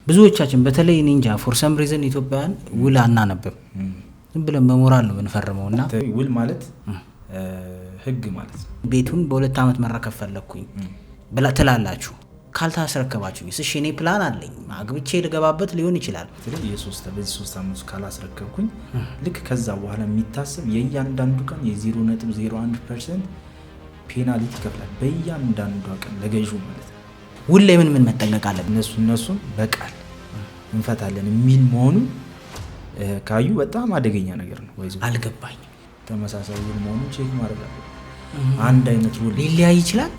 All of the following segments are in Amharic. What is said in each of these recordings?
ብዙዎቻችን በተለይ ኒንጃ ፎር ሰም ሪዝን ኢትዮጵያን ውል አናነብም ዝም ብለን በሞራል ነው የምንፈርመውና ውል ማለት ህግ ማለት ነው። ቤቱን በ2 አመት መረከብ ፈለኩኝ ብላ ትላላችሁ ካልታስረከባችሁ እሺ እኔ ፕላን አለኝ አግብቼ ልገባበት ሊሆን ይችላል ስለዚህ በዚህ 3 አመት ካላስረከብኩኝ ልክ ከዛ በኋላ የሚታሰብ የእያንዳንዱ ቀን የ0.01% ፔናልቲ ይከፍላል በእያንዳንዱ ቀን ለገዢው ማለት ነው። ውል ላይ ምን መጠንቀቅ አለብን? እነሱን በቃል እንፈታለን የሚል መሆኑ ካዩ በጣም አደገኛ ነገር ነው። ወይስ አልገባኝም። ተመሳሳይ ውል መሆኑን ቼክ ማድረግ አለብን። አንድ አይነት ውል ሊለያይ ይችላል።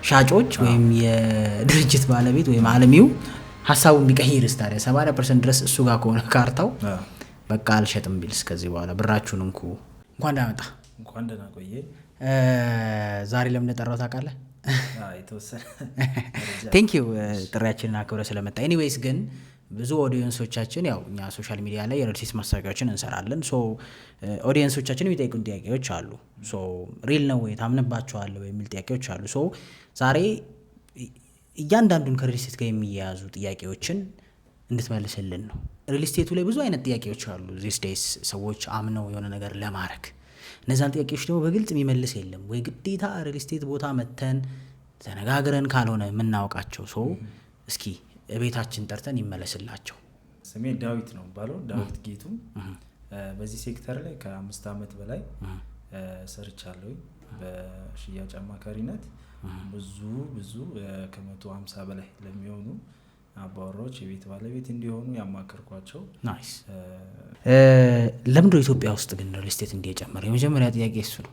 ሻጮች ወይም የድርጅት ባለቤት ወይም አለሚው ሐሳቡን ቢቀይርስ ታዲያ 70% ድረስ እሱ ጋር ከሆነ ካርታው በቃ አልሸጥም ቢልስ ከዚህ በኋላ ብራችሁን እንኩ እንኳን ደህና ቆየ። ዛሬ ለምን ተጠራው ታውቃለህ? የተወሰነ ቴንክ ዩ ጥሪያችንን አክብረ ስለመጣ። ኤኒዌይስ ግን ብዙ ኦዲየንሶቻችን ያው እኛ ሶሻል ሚዲያ ላይ የሪልስቴት ማስታወቂያዎችን እንሰራለን። ሶ ኦዲየንሶቻችን የሚጠይቁን ጥያቄዎች አሉ። ሶ ሪል ነው ወይ ታምንባቸዋለህ ወይ የሚል ጥያቄዎች አሉ። ሶ ዛሬ እያንዳንዱን ከሪልስቴት ጋር የሚያያዙ ጥያቄዎችን እንድትመልስልን ነው። ሪልስቴቱ ላይ ብዙ አይነት ጥያቄዎች አሉ ዚስ ዴይስ ሰዎች አምነው የሆነ ነገር ለማድረግ እነዛን ጥያቄዎች ደግሞ በግልጽ የሚመልስ የለም ወይ ግዴታ ሪልስቴት ቦታ መተን ተነጋግረን ካልሆነ የምናውቃቸው። ሶ እስኪ ቤታችን ጠርተን ይመለስላቸው። ስሜ ዳዊት ነው ባለው ዳዊት ጌቱ። በዚህ ሴክተር ላይ ከ5 አመት በላይ ሰርቻለሁ በሽያጭ አማካሪነት። ብዙ ከ150 በላይ ለሚሆኑ አባወራዎች የቤት ባለቤት እንዲሆኑ ያማከርኳቸው። ናይስ። ለምንድነው ኢትዮጵያ ውስጥ ግን ሪልስቴት እንዲጨመር? የመጀመሪያ ጥያቄ እሱ ነው።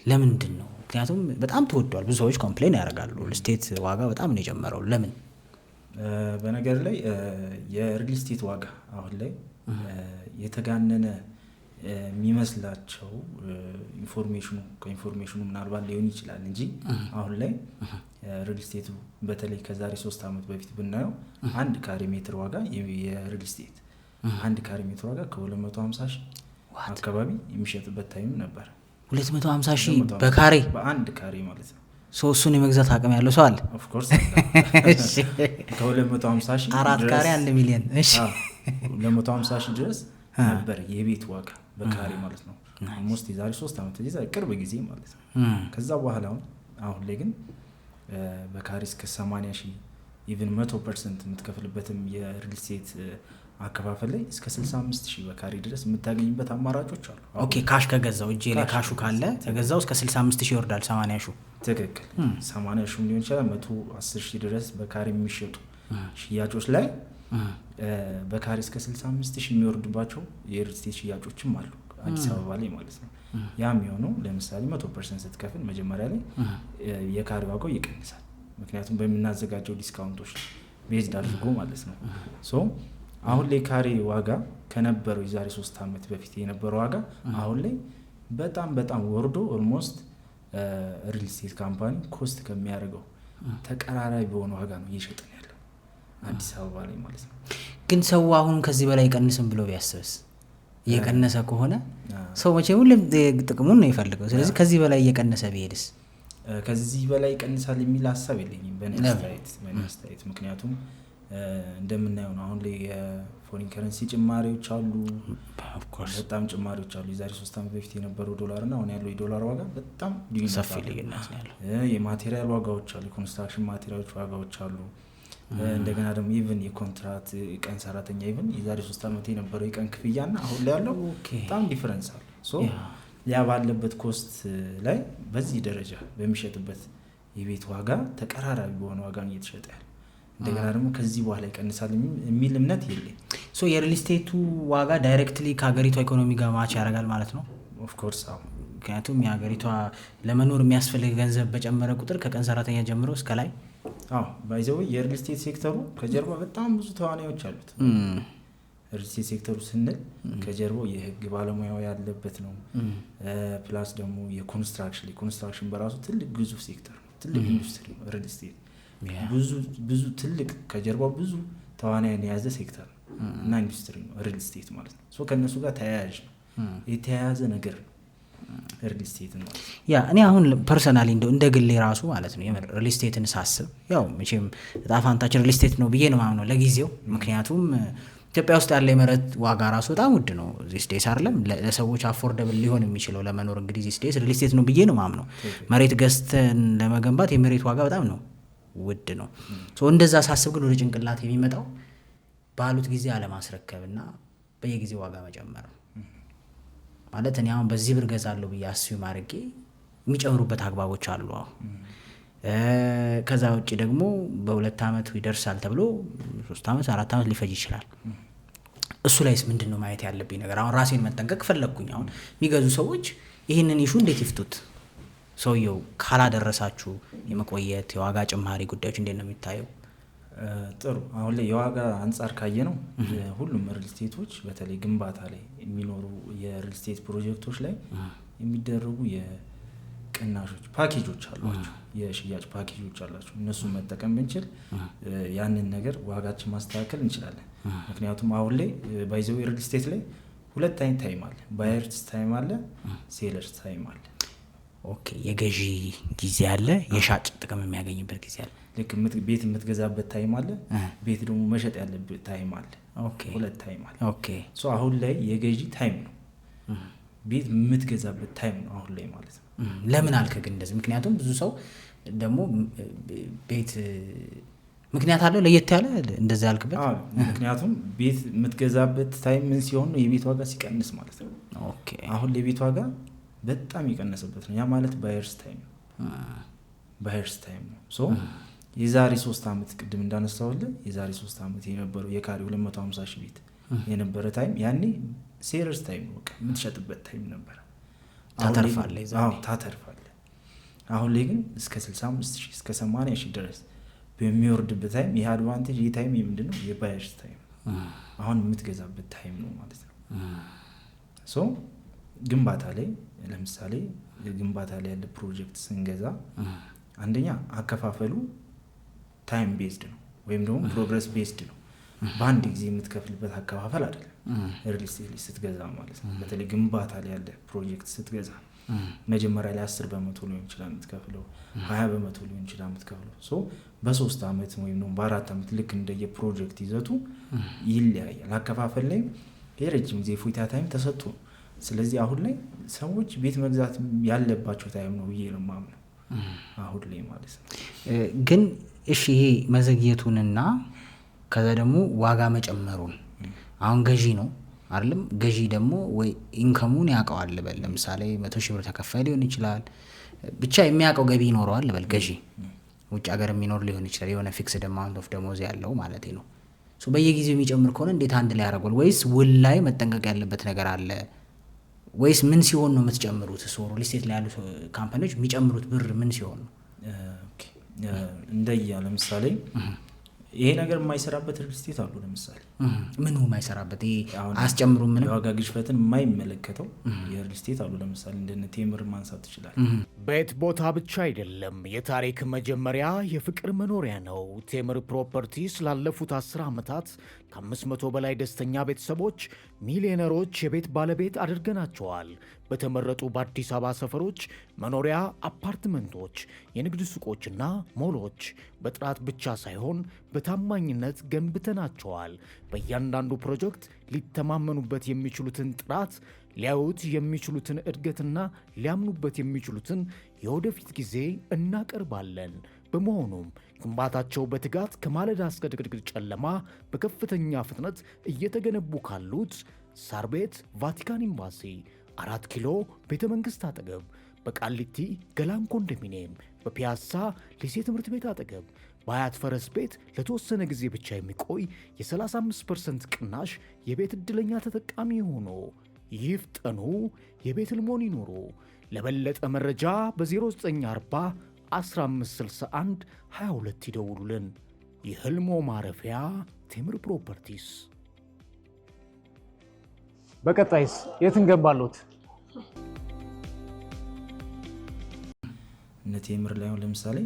ለምንድን ነው? ምክንያቱም በጣም ተወዷል። ብዙ ሰዎች ኮምፕሌን ያደርጋሉ ሪልስቴት ዋጋ በጣም ነው የጨመረው። ለምን? በነገር ላይ የሪልስቴት ዋጋ አሁን ላይ የተጋነነ የሚመስላቸው ከኢንፎርሜሽኑ ምናልባት ሊሆን ይችላል እንጂ አሁን ላይ ሪልስቴቱ በተለይ ከዛሬ 3 አመት በፊት ብናየው 1 ካሬ ሜትር ዋጋ የሪልስቴት 1 ካሬ ሜትር ዋጋ ከ250 ሺህ አካባቢ የሚሸጥበት ታይም ነበር። 250 ሺህ በካሬ በአንድ ካሬ ማለት ነው። እሱን የመግዛት አቅም ያለው ሰው አለ? ኦፍ ኮርስ ከ250 ሺህ 4 ካሬ 1 ሚሊዮን። እሺ 250 ሺህ ድረስ ነበር የቤት ዋጋ በካሬ ማለት ነው። ሞስት የዛሬ 3 አመት ቅርብ ጊዜ ማለት ነው። ከዛ በኋላ አሁን ላይ ግን በካሬ እስከ 80 ሺህ ኢቭን 100% የምትከፍልበትም የሪልስቴት አከፋፈል ላይ እስከ 65 ሺህ በካሬ ድረስ የምታገኝበት አማራጮች አሉ። ኦኬ ካሽ ከገዛው እጄ ላይ ካሹ ካለ ከገዛው እስከ 65 ሺህ ይወርዳል 80 ሺህ። ትክክል 80 ሺህ ሊሆን ይችላል 110 ሺህ ድረስ በካሬ የሚሸጡ ሽያጮች ላይ በካሬ እስከ 65 ሺህ የሚወርድባቸው የሪልስቴት ሽያጮችም አሉ አዲስ አበባ ላይ ማለት ነው። ያም የሆነው ለምሳሌ 100% ስትከፍል መጀመሪያ ላይ የካሬ ዋጋው ይቀንሳል። ምክንያቱም በሚናዘጋጀው ዲስካውንቶች ቤዝድ አድርጎ ማለት ነው። ሶ አሁን ላይ ካሬ ዋጋ ከነበረው የዛሬ 3 አመት በፊት የነበረው ዋጋ አሁን ላይ በጣም ወርዶ ኦልሞስት ሪልስቴት ካምፓኒ ኮስት ከሚያደርገው ተቀራራቢ በሆነ ዋጋ ነው እየሸጠን ያለው አዲስ አበባ ላይ ማለት ነው። ግን ሰው አሁን ከዚህ በላይ ይቀንስም ብሎ ቢያስብስ? እየቀነሰ ከሆነ ሰው መቼም ሁሉም ጥቅሙን ነው የሚፈልገው። ስለዚህ ከዚህ በላይ እየቀነሰ ቢሄድስ? ከዚህ በላይ ይቀንሳል የሚል ሐሳብ የለኝም በእኔ አስተያየት። ምክንያቱም እንደምናየው ነው አሁን ላይ የፎሪን ከረንሲ ጭማሪዎች አሉ። በጣም ጭማሪዎች አሉ። የዛሬ 3 አመት በፊት የነበረው ዶላር እና አሁን ያለው የዶላር ዋጋ በጣም ሰፊ ልዩነት ነው ያለው። የማቴሪያል ዋጋዎች አሉ፣ የኮንስትራክሽን ማቴሪያሎች ዋጋዎች አሉ። እንደገና ደግሞ ኢቭን የኮንትራት ቀን ሰራተኛ ኢቭን የዛሬ 3 አመት የነበረው የቀን ክፍያና አሁን ላይ ያለው በጣም ዲፈረንስ አለ። ሶ ያ ባለበት ኮስት ላይ በዚህ ደረጃ በሚሸጥበት የቤት ዋጋ ተቀራራቢ በሆነ ዋጋ ነው እየተሸጠ ያለው። እንደገና ደግሞ ከዚህ በኋላ ይቀንሳል የሚል እምነት የለኝም። ሶ የሪልስቴቱ ዋጋ ዳይሬክትሊ ከሀገሪቷ ኢኮኖሚ ጋር ማች ያደርጋል ማለት ነው? ኦፍ ኮርስ አዎ። ምክንያቱም የሀገሪቷ ለመኖር የሚያስፈልግ ገንዘብ በጨመረ ቁጥር ከቀን ሰራተኛ ጀምሮ እስከ ላይ ባይዘው የሪልስቴት ሴክተሩ ከጀርባ በጣም ብዙ ተዋናዮች አሉት። ሪልስቴት ሴክተሩ ስንል ከጀርባው የህግ ባለሙያው ያለበት ነው። ፕላስ ደግሞ የኮንስትራክሽን በራሱ ትልቅ ግዙፍ ሴክተር ነው፣ ትልቅ ኢንዱስትሪ ነው ሪልስቴት። ብዙ ትልቅ ከጀርባው ብዙ ተዋናያን የያዘ ሴክተር እና ኢንዱስትሪ ነው ሪልስቴት ማለት ነው። ሶ ከነሱ ጋር ተያያዥ ነው፣ የተያያዘ ነገር ነው። ሪል ስቴት ነው። ያ እኔ አሁን ፐርሰናሊ እንደ ግሌ ራሱ ማለት ነው ሪል ስቴትን ሳስብ ያው መቼም እጣ ፋንታችን ሪል ስቴት ነው ብዬ ነው ማምነው ለጊዜው። ምክንያቱም ኢትዮጵያ ውስጥ ያለ የመሬት ዋጋ ራሱ በጣም ውድ ነው ዚስ ዴይስ አይደለም ለሰዎች አፎርደብል ሊሆን የሚችለው ለመኖር እንግዲህ ዚስ ዴይስ ሪል ስቴት ነው ብዬ ነው ማምነው። መሬት ገዝተን ለመገንባት የመሬት ዋጋ በጣም ነው ውድ ነው። እንደዛ ሳስብ ግን ወደ ጭንቅላት የሚመጣው ባሉት ጊዜ አለማስረከብና በየጊዜው ዋጋ መጨመር ማለት እኔ አሁን በዚህ ብር ገዛለሁ ብዬ አስዩም አድርጌ የሚጨምሩበት አግባቦች አሉ። ከዛ ውጭ ደግሞ በ2 ዓመት ይደርሳል ተብሎ 3 ዓመት 4 ዓመት ሊፈጅ ይችላል። እሱ ላይስ ምንድን ነው ማየት ያለብኝ ነገር? አሁን ራሴን መጠንቀቅ ፈለግኩኝ። አሁን የሚገዙ ሰዎች ይህንን ኢሹ እንዴት ይፍቱት? ሰውየው ካላደረሳችሁ የመቆየት የዋጋ ጭማሪ ጉዳዮች እንዴት ነው የሚታየው? ጥሩ። አሁን ላይ የዋጋ አንጻር ካየ ነው ሁሉም ሪል ስቴቶች በተለይ ግንባታ ላይ የሚኖሩ የሪል ስቴት ፕሮጀክቶች ላይ የሚደረጉ የቅናሾች ፓኬጆች አሏቸው፣ የሽያጭ ፓኬጆች አላቸው። እነሱን መጠቀም ብንችል ያንን ነገር ዋጋችን ማስተካከል እንችላለን። ምክንያቱም አሁን ላይ ባይዘው ሪል ስቴት ላይ 2 አይነት ታይም አለ፣ ባየርስ ታይም አለ፣ ሴለርስ ታይም አለ። ኦኬ፣ የገዢ ጊዜ አለ፣ የሻጭ ጥቅም የሚያገኝበት ጊዜ አለ። ልክ ቤት የምትገዛበት ታይም አለ፣ ቤት ደግሞ መሸጥ ያለበት ታይም አለ። ኦኬ፣ 2 ታይም አለ። ኦኬ። አሁን ላይ የገዢ ታይም ነው፣ ቤት የምትገዛበት ታይም ነው አሁን ላይ ማለት ነው። ለምን አልክ ግን እንደዚህ? ምክንያቱም ብዙ ሰው ደግሞ ቤት ምክንያት አለው ለየት ያለ እንደዚህ ያልክበት። ምክንያቱም ቤት የምትገዛበት ታይም ምን ሲሆን ነው? የቤት ዋጋ ሲቀንስ ማለት ነው። ኦኬ፣ አሁን ላይ የቤት ዋጋ በጣም የቀነሰበት ነው። ያ ማለት ባየርስ ታይም ነው፣ ባየርስ ታይም ነው። የዛሬ 3 ዓመት ቅድም እንዳነሳውልህ የዛሬ 3 ዓመት የነበረው የካሬ 250 ሺህ ቤት የነበረ ታይም ያኔ ሴለርስ ታይም ነው፣ በቃ የምትሸጥበት ታይም ነበር። ታተርፋለህ። አሁን ላይ ግን እስከ 65 ሺህ እስከ 80 ሺህ ድረስ በሚወርድበት ታይም ይህ አድቫንቴጅ ይህ ታይም ምንድን ነው? የባየርስ ታይም አሁን የምትገዛበት ታይም ነው ማለት ነው። ግንባታ ላይ ለምሳሌ ግንባታ ላይ ያለ ፕሮጀክት ስንገዛ አንደኛ አከፋፈሉ ታይም ቤዝድ ነው ወይም ደግሞ ፕሮግረስ ቤዝድ ነው። በአንድ ጊዜ የምትከፍልበት አከፋፈል አይደለም ሪል ስቴት ስትገዛ ማለት ነው። በተለይ ግንባታ ላይ ያለ ፕሮጀክት ስትገዛ መጀመሪያ ላይ 10% ሊሆን ይችላል የምትከፍለው፣ 20% ሊሆን ይችላል የምትከፍለው። በ3 ዓመት ወይም ደግሞ በ4 ዓመት ልክ እንደየ ፕሮጀክት ይዘቱ ይለያያል። አከፋፈል ላይ የረጅም ጊዜ ፎይታ ታይም ተሰጥቶ ነው። ስለዚህ አሁን ላይ ሰዎች ቤት መግዛት ያለባቸው ታይም ነው ብዬ ነው የማምነው አሁን ላይ ማለት ነው። ግን እሺ ይሄ መዘግየቱንና ከዛ ደግሞ ዋጋ መጨመሩን አሁን ገዢ ነው አይደለም? ገዢ ደግሞ ወይ ኢንከሙን ያውቀዋል ልበል፣ ለምሳሌ 100 ሺህ ብር ተከፋይ ሊሆን ይችላል፣ ብቻ የሚያውቀው ገቢ ይኖረዋል ልበል። ገዢ ውጭ ሀገር የሚኖር ሊሆን ይችላል፣ የሆነ ፊክስድ አማውንት ኦፍ ደሞዝ ያለው ማለት ነው። በየጊዜው የሚጨምር ከሆነ እንዴት አንድ ላይ ያደርጓል? ወይስ ውል ላይ መጠንቀቅ ያለበት ነገር አለ? ወይስ ምን ሲሆን ነው የምትጨምሩት? ሪል ስቴት ላይ ያሉ ካምፓኒዎች የሚጨምሩት ብር ምን ሲሆን ነው? እንደያ ለምሳሌ ይሄ ነገር የማይሰራበት ሪል ስቴት አሉ። ለምሳሌ ምኑ የማይሰራበት? አያስጨምሩም? ምንም የዋጋ ግሽበትን የማይመለከተው የሪል ስቴት አሉ። ለምሳሌ እንደነ ቴምር ማንሳት ይችላል። ቤት ቦታ ብቻ አይደለም፣ የታሪክ መጀመሪያ የፍቅር መኖሪያ ነው። ቴምር ፕሮፐርቲስ ላለፉት 10 ዓመታት ከ500 በላይ ደስተኛ ቤተሰቦች ሚሊዮነሮች የቤት ባለቤት አድርገናቸዋል። በተመረጡ በአዲስ አበባ ሰፈሮች መኖሪያ አፓርትመንቶች፣ የንግድ ሱቆችና ሞሎች በጥራት ብቻ ሳይሆን በታማኝነት ገንብተናቸዋል። በእያንዳንዱ ፕሮጀክት ሊተማመኑበት የሚችሉትን ጥራት፣ ሊያዩት የሚችሉትን እድገትና ሊያምኑበት የሚችሉትን የወደፊት ጊዜ እናቀርባለን። በመሆኑም ግንባታቸው በትጋት ከማለዳ እስከ ድቅድቅ ጨለማ በከፍተኛ ፍጥነት እየተገነቡ ካሉት ሳር ቤት ቫቲካን ኤምባሲ፣ 4 ኪሎ ቤተ መንግሥት አጠገብ፣ በቃሊቲ ገላን ኮንዶሚኒየም፣ በፒያሳ ሊሴ ትምህርት ቤት አጠገብ፣ በአያት ፈረስ ቤት ለተወሰነ ጊዜ ብቻ የሚቆይ የ35% ቅናሽ የቤት ዕድለኛ ተጠቃሚ ሆኖ ይፍጠኑ፣ የቤት ሕልሞን ይኑሩ። ለበለጠ መረጃ በ0940 1561 22 ይደውሉልን። የሕልሞ ማረፊያ ቴምር ፕሮፐርቲስ። በቀጣይስ የት እንገባሉት? እነ ቴምር ላይ ለምሳሌ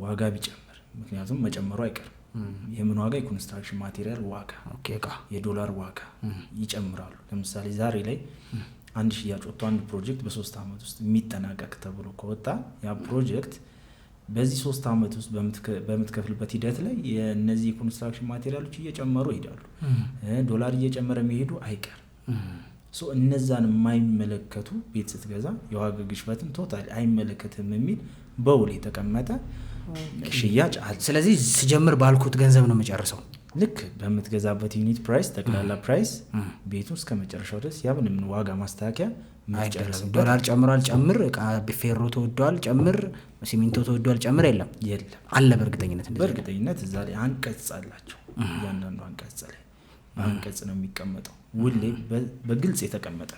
ዋጋ ቢጨምር፣ ምክንያቱም መጨመሩ አይቀርም። የምን ዋጋ? የኮንስትራክሽን ማቴሪያል ዋጋ፣ የዶላር ዋጋ ይጨምራሉ። ለምሳሌ ዛሬ ላይ አንድ ሽያጭ ወጥቶ አንድ ፕሮጀክት በ3 ዓመት ውስጥ የሚጠናቀቅ ተብሎ ከወጣ ያ ፕሮጀክት በዚህ 3 ዓመት ውስጥ በምትከፍልበት ሂደት ላይ የነዚህ የኮንስትራክሽን ማቴሪያሎች እየጨመሩ ይሄዳሉ። ዶላር እየጨመረ የሚሄዱ አይቀርም። ሶ እነዛን የማይመለከቱ ቤት ስትገዛ የዋጋ ግሽበትን ቶታሊ አይመለከትም የሚል በውል የተቀመጠ ሽያጭ አለ። ስለዚህ ስጀምር ባልኩት ገንዘብ ነው መጨረሰው። ልክ በምትገዛበት ዩኒት ፕራይስ ጠቅላላ ፕራይስ ቤቱን እስከ መጨረሻው ድረስ ያብንም ዋጋ ማስተካከያ አይደረግም። ዶላር ጨምሯል ጨምር፣ እቃ ፌሮ ተወዷል ጨምር፣ ሲሚንቶ ተወዷል ጨምር የለም አለ። በእርግጠኝነት እዛ ላይ አንቀጽ አላቸው። እያንዳንዱ አንቀጽ ላይ አንቀጽ ነው የሚቀመጠው፣ ውሌ በግልጽ የተቀመጠ።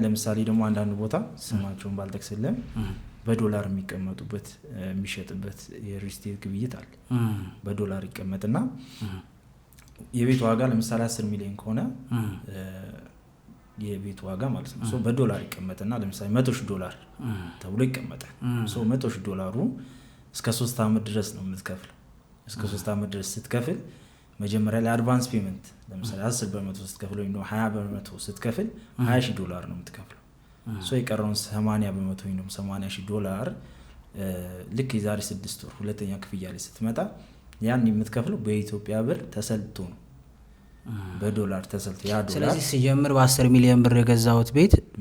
ለምሳሌ ደግሞ አንዳንድ ቦታ ስማቸውን ባልጠቅስልም በዶላር የሚቀመጡበት የሚሸጥበት የሪል ስቴት ግብይት አለ። በዶላር ይቀመጥና የቤት ዋጋ ለምሳሌ 10 ሚሊዮን ከሆነ የቤት ዋጋ ማለት ነው። ሶ በዶላር ይቀመጥና ለምሳሌ $100,000 ተብሎ ይቀመጣል። ሶ $100,000 እስከ 3 ዓመት ድረስ ነው የምትከፍለው። እስከ 3 ዓመት ድረስ ስትከፍል መጀመሪያ ላይ አድቫንስ ፔመንት ለምሳሌ 10% ስትከፍል ወይም 20% ስትከፍል $20,000 ነው የምትከፍለው። ሶ የቀረውን 80% ወይም $80,000 ልክ የዛሬ 6 ወር ሁለተኛ ክፍያ ላይ ስትመጣ ያን የምትከፍለው በኢትዮጵያ ብር ተሰልቶ ነው፣ በዶላር ተሰልቶ ያ ዶላር። ስለዚህ ሲጀምር በ10 ሚሊዮን ብር የገዛሁት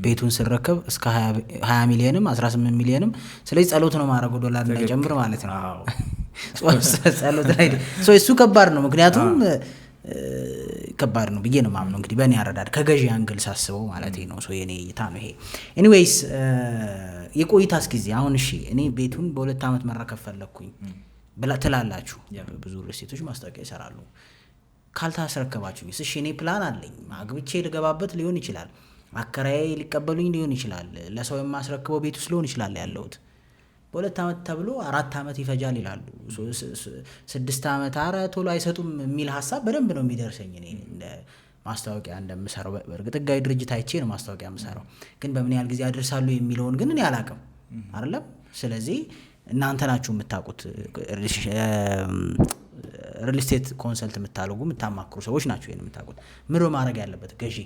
ቤቱን ስረከብ እስከ 20 ሚሊዮንም 18 ሚሊዮንም። ስለዚህ ጸሎት ነው ማድረገው ዶላር እንዳይጨምር ማለት ነው። ጸሎት ላይ እሱ ከባድ ነው፣ ምክንያቱም ከባድ ነው ብዬ ነው ማምነው። እንግዲህ በእኔ አረዳድ ከገዢ አንግል ሳስበው ማለት ነው። የኔ እይታ ነው ይሄ። ኤኒዌይስ የቆይታስ ጊዜ አሁን እሺ እኔ ቤቱን በ2 ዓመት መረከብ ፈለግኩኝ ትላላችሁ። ብዙ ሪልስቴቶች ማስታወቂያ ይሰራሉ። ካልታስረከባችሁኝ እሺ እኔ ፕላን አለኝ፣ አግብቼ ልገባበት ሊሆን ይችላል፣ አከራዬ ሊቀበሉኝ ሊሆን ይችላል፣ ለሰው የማስረክበው ቤት ውስጥ ሊሆን ይችላል ያለሁት። በ2 ዓመት ተብሎ 4 ዓመት ይፈጃል ይላሉ። 6 ዓመት አረ ቶሎ አይሰጡም የሚል ሀሳብ በደንብ ነው የሚደርሰኝ። እኔ እንደ ማስታወቂያ እንደምሰራው በእርግጥ ህጋዊ ድርጅት አይቼ ነው ማስታወቂያ የምሰራው፣ ግን በምን ያህል ጊዜ ያደርሳሉ የሚለውን ግን እኔ አላውቅም አይደለም። ስለዚህ እናንተ ናችሁ የምታውቁት፣ ሪል ስቴት ኮንሰልት የምታደርጉ የምታማክሩ ሰዎች ናቸው ይሄን የምታውቁት። ምን ማድረግ ያለበት ገዢ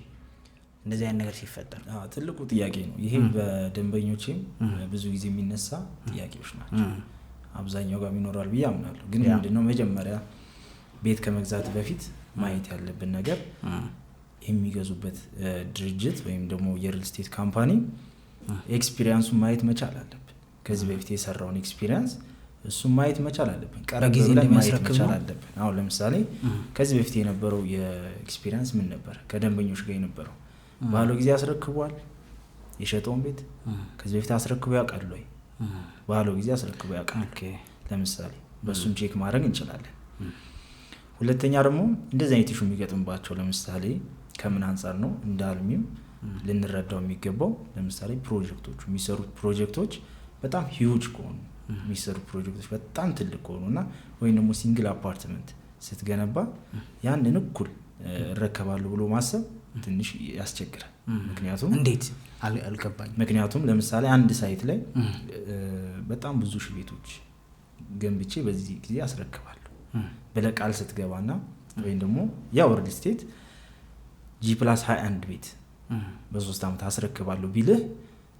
እንደዚህ አይነት ነገር ሲፈጠር? ትልቁ ጥያቄ ነው ይሄ። በደንበኞችም ብዙ ጊዜ የሚነሳ ጥያቄዎች ናቸው። አብዛኛው ጋር ይኖራል ብዬ አምናለሁ። ግን ምንድነው መጀመሪያ ቤት ከመግዛት በፊት ማየት ያለብን ነገር የሚገዙበት ድርጅት ወይም ደግሞ የሪል ስቴት ካምፓኒ ኤክስፒሪየንሱን ማየት መቻል አለብን። ከዚህ በፊት የሰራውን ኤክስፒሪየንስ እሱን ማየት መቻል አለብን። ቀረብ ብለን ማየት መቻል አለብን። አሁን ለምሳሌ ከዚህ በፊት የነበረው የኤክስፒሪየንስ ምን ነበር? ከደንበኞች ጋር የነበረው ባለው ጊዜ አስረክቧል? የሸጠውን ቤት ከዚህ በፊት አስረክቦ ያውቃል ወይ? ባለው ጊዜ አስረክቦ ያውቃል? ለምሳሌ በሱም ቼክ ማድረግ እንችላለን። ሁለተኛ ደግሞ እንደዚህ አይነት ኢሹ የሚገጥምባቸው ለምሳሌ ከምን አንፃር ነው እንዳልሚም ልንረዳው የሚገባው። ለምሳሌ ፕሮጀክቶቹ የሚሰሩት ፕሮጀክቶች በጣም ሂውጅ ከሆኑ የሚሰሩ ፕሮጀክቶች በጣም ትልቅ ከሆኑና ወይም ደግሞ ሲንግል አፓርትመንት ስትገነባ ያንን እኩል እረከባለሁ ብሎ ማሰብ ትንሽ ያስቸግራል። ምክንያቱም እንዴት አልገባኝ። ምክንያቱም ለምሳሌ አንድ ሳይት ላይ በጣም ብዙ ሺህ ቤቶች ገንብቼ በዚህ ጊዜ አስረክባለሁ ብለህ ቃል ስትገባና ወይም ደግሞ ያው ሪል ስቴት G+21 ቤት በ3 ዓመት አስረክባለሁ ቢልህ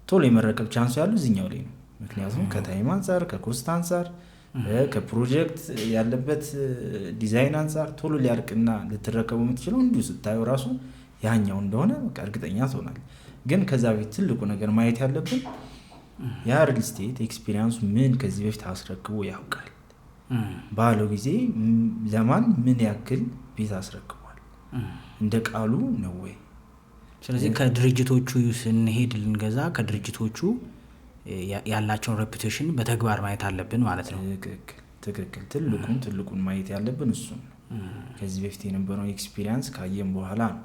ቶሎ የመረከብ ቻንሱ ያለው እዚህኛው ላይ ነው። ምክንያቱም ከታይም አንፃር፣ ከኮስት አንፃር፣ ከፕሮጀክት ያለበት ዲዛይን አንፃር ቶሎ ሊያልቅና ልትረከቡ የምትችለው እንዲሁ ስታየው ራሱ ያኛው እንደሆነ እርግጠኛ ትሆናለህ። ግን ከዛ ቤት ትልቁ ነገር ማየት ያለብን ያ ሪል ስቴት ኤክስፒሪየንሱ ምን ከዚህ በፊት አስረክቦ ያውቃል፣ ባለው ጊዜ ለማን ምን ያክል ቤት አስረክቧል፣ እንደ ቃሉ ነው ወይ? ስለዚህ ከድርጅቶቹ ስንሄድ ልንገዛ ከድርጅቶቹ ያላቸውን ሬፑቴሽን በተግባር ማየት አለብን ማለት ነው። ትክክል። ትልቁን ማየት ያለብን እሱ ነው። ከዚህ በፊት የነበረው ኤክስፒሪየንስ ካየን በኋላ ነው።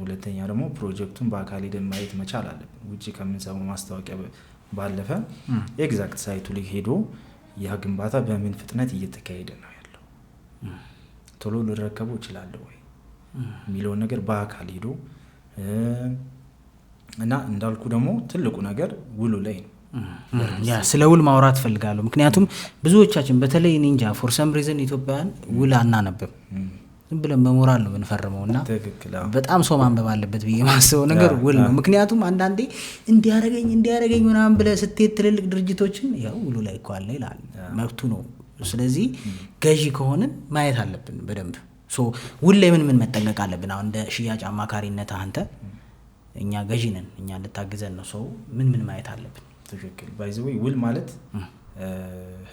ሁለተኛ ደግሞ ፕሮጀክቱን በአካል ሄደን ማየት መቻል አለብን። ውጪ ከምንሰማው ማስታወቂያ ባለፈ ኤግዛክት ሳይቱ ላይ ሄዶ ያ ግንባታ በምን ፍጥነት እየተካሄደ ነው ያለው፣ ቶሎ ልረከበው እችላለሁ ወይ የሚለውን ነገር በአካል ሄዶ እና እንዳልኩ ደግሞ ትልቁ ነገር ውሉ ላይ ነው። ያ ስለ ውል ማውራት ፈልጋለሁ። ምክንያቱም ብዙዎቻችን በተለይ ኒንጃ ፎር ሰም ሪዝን ኢትዮጵያውያን ውል አናነብም። ዝም ብለን በሞራል ነው የምንፈርመውና ትክክል በጣም ሰው ማንበብ አለበት ብዬ ማስበው ነገር ውል ነው። ምክንያቱም አንዳንዴ እንዲያረገኝ ምናምን ብለህ ስትሄድ ትልልቅ ድርጅቶችን ያው ውሉ ላይ እኮ አለ ይላል፣ መብቱ ነው። ስለዚህ ገዢ ከሆንን ማየት አለብን በደንብ። ውል ላይ ምን መጠንቀቅ አለብን? አሁን እንደ ሽያጭ አማካሪነት አንተ እኛ ገዢ ነን፣ እኛ ልታግዘን ነው። ሰው ምን ማየት አለብን? ትክክል። ባይ ዘ ወይ ውል ማለት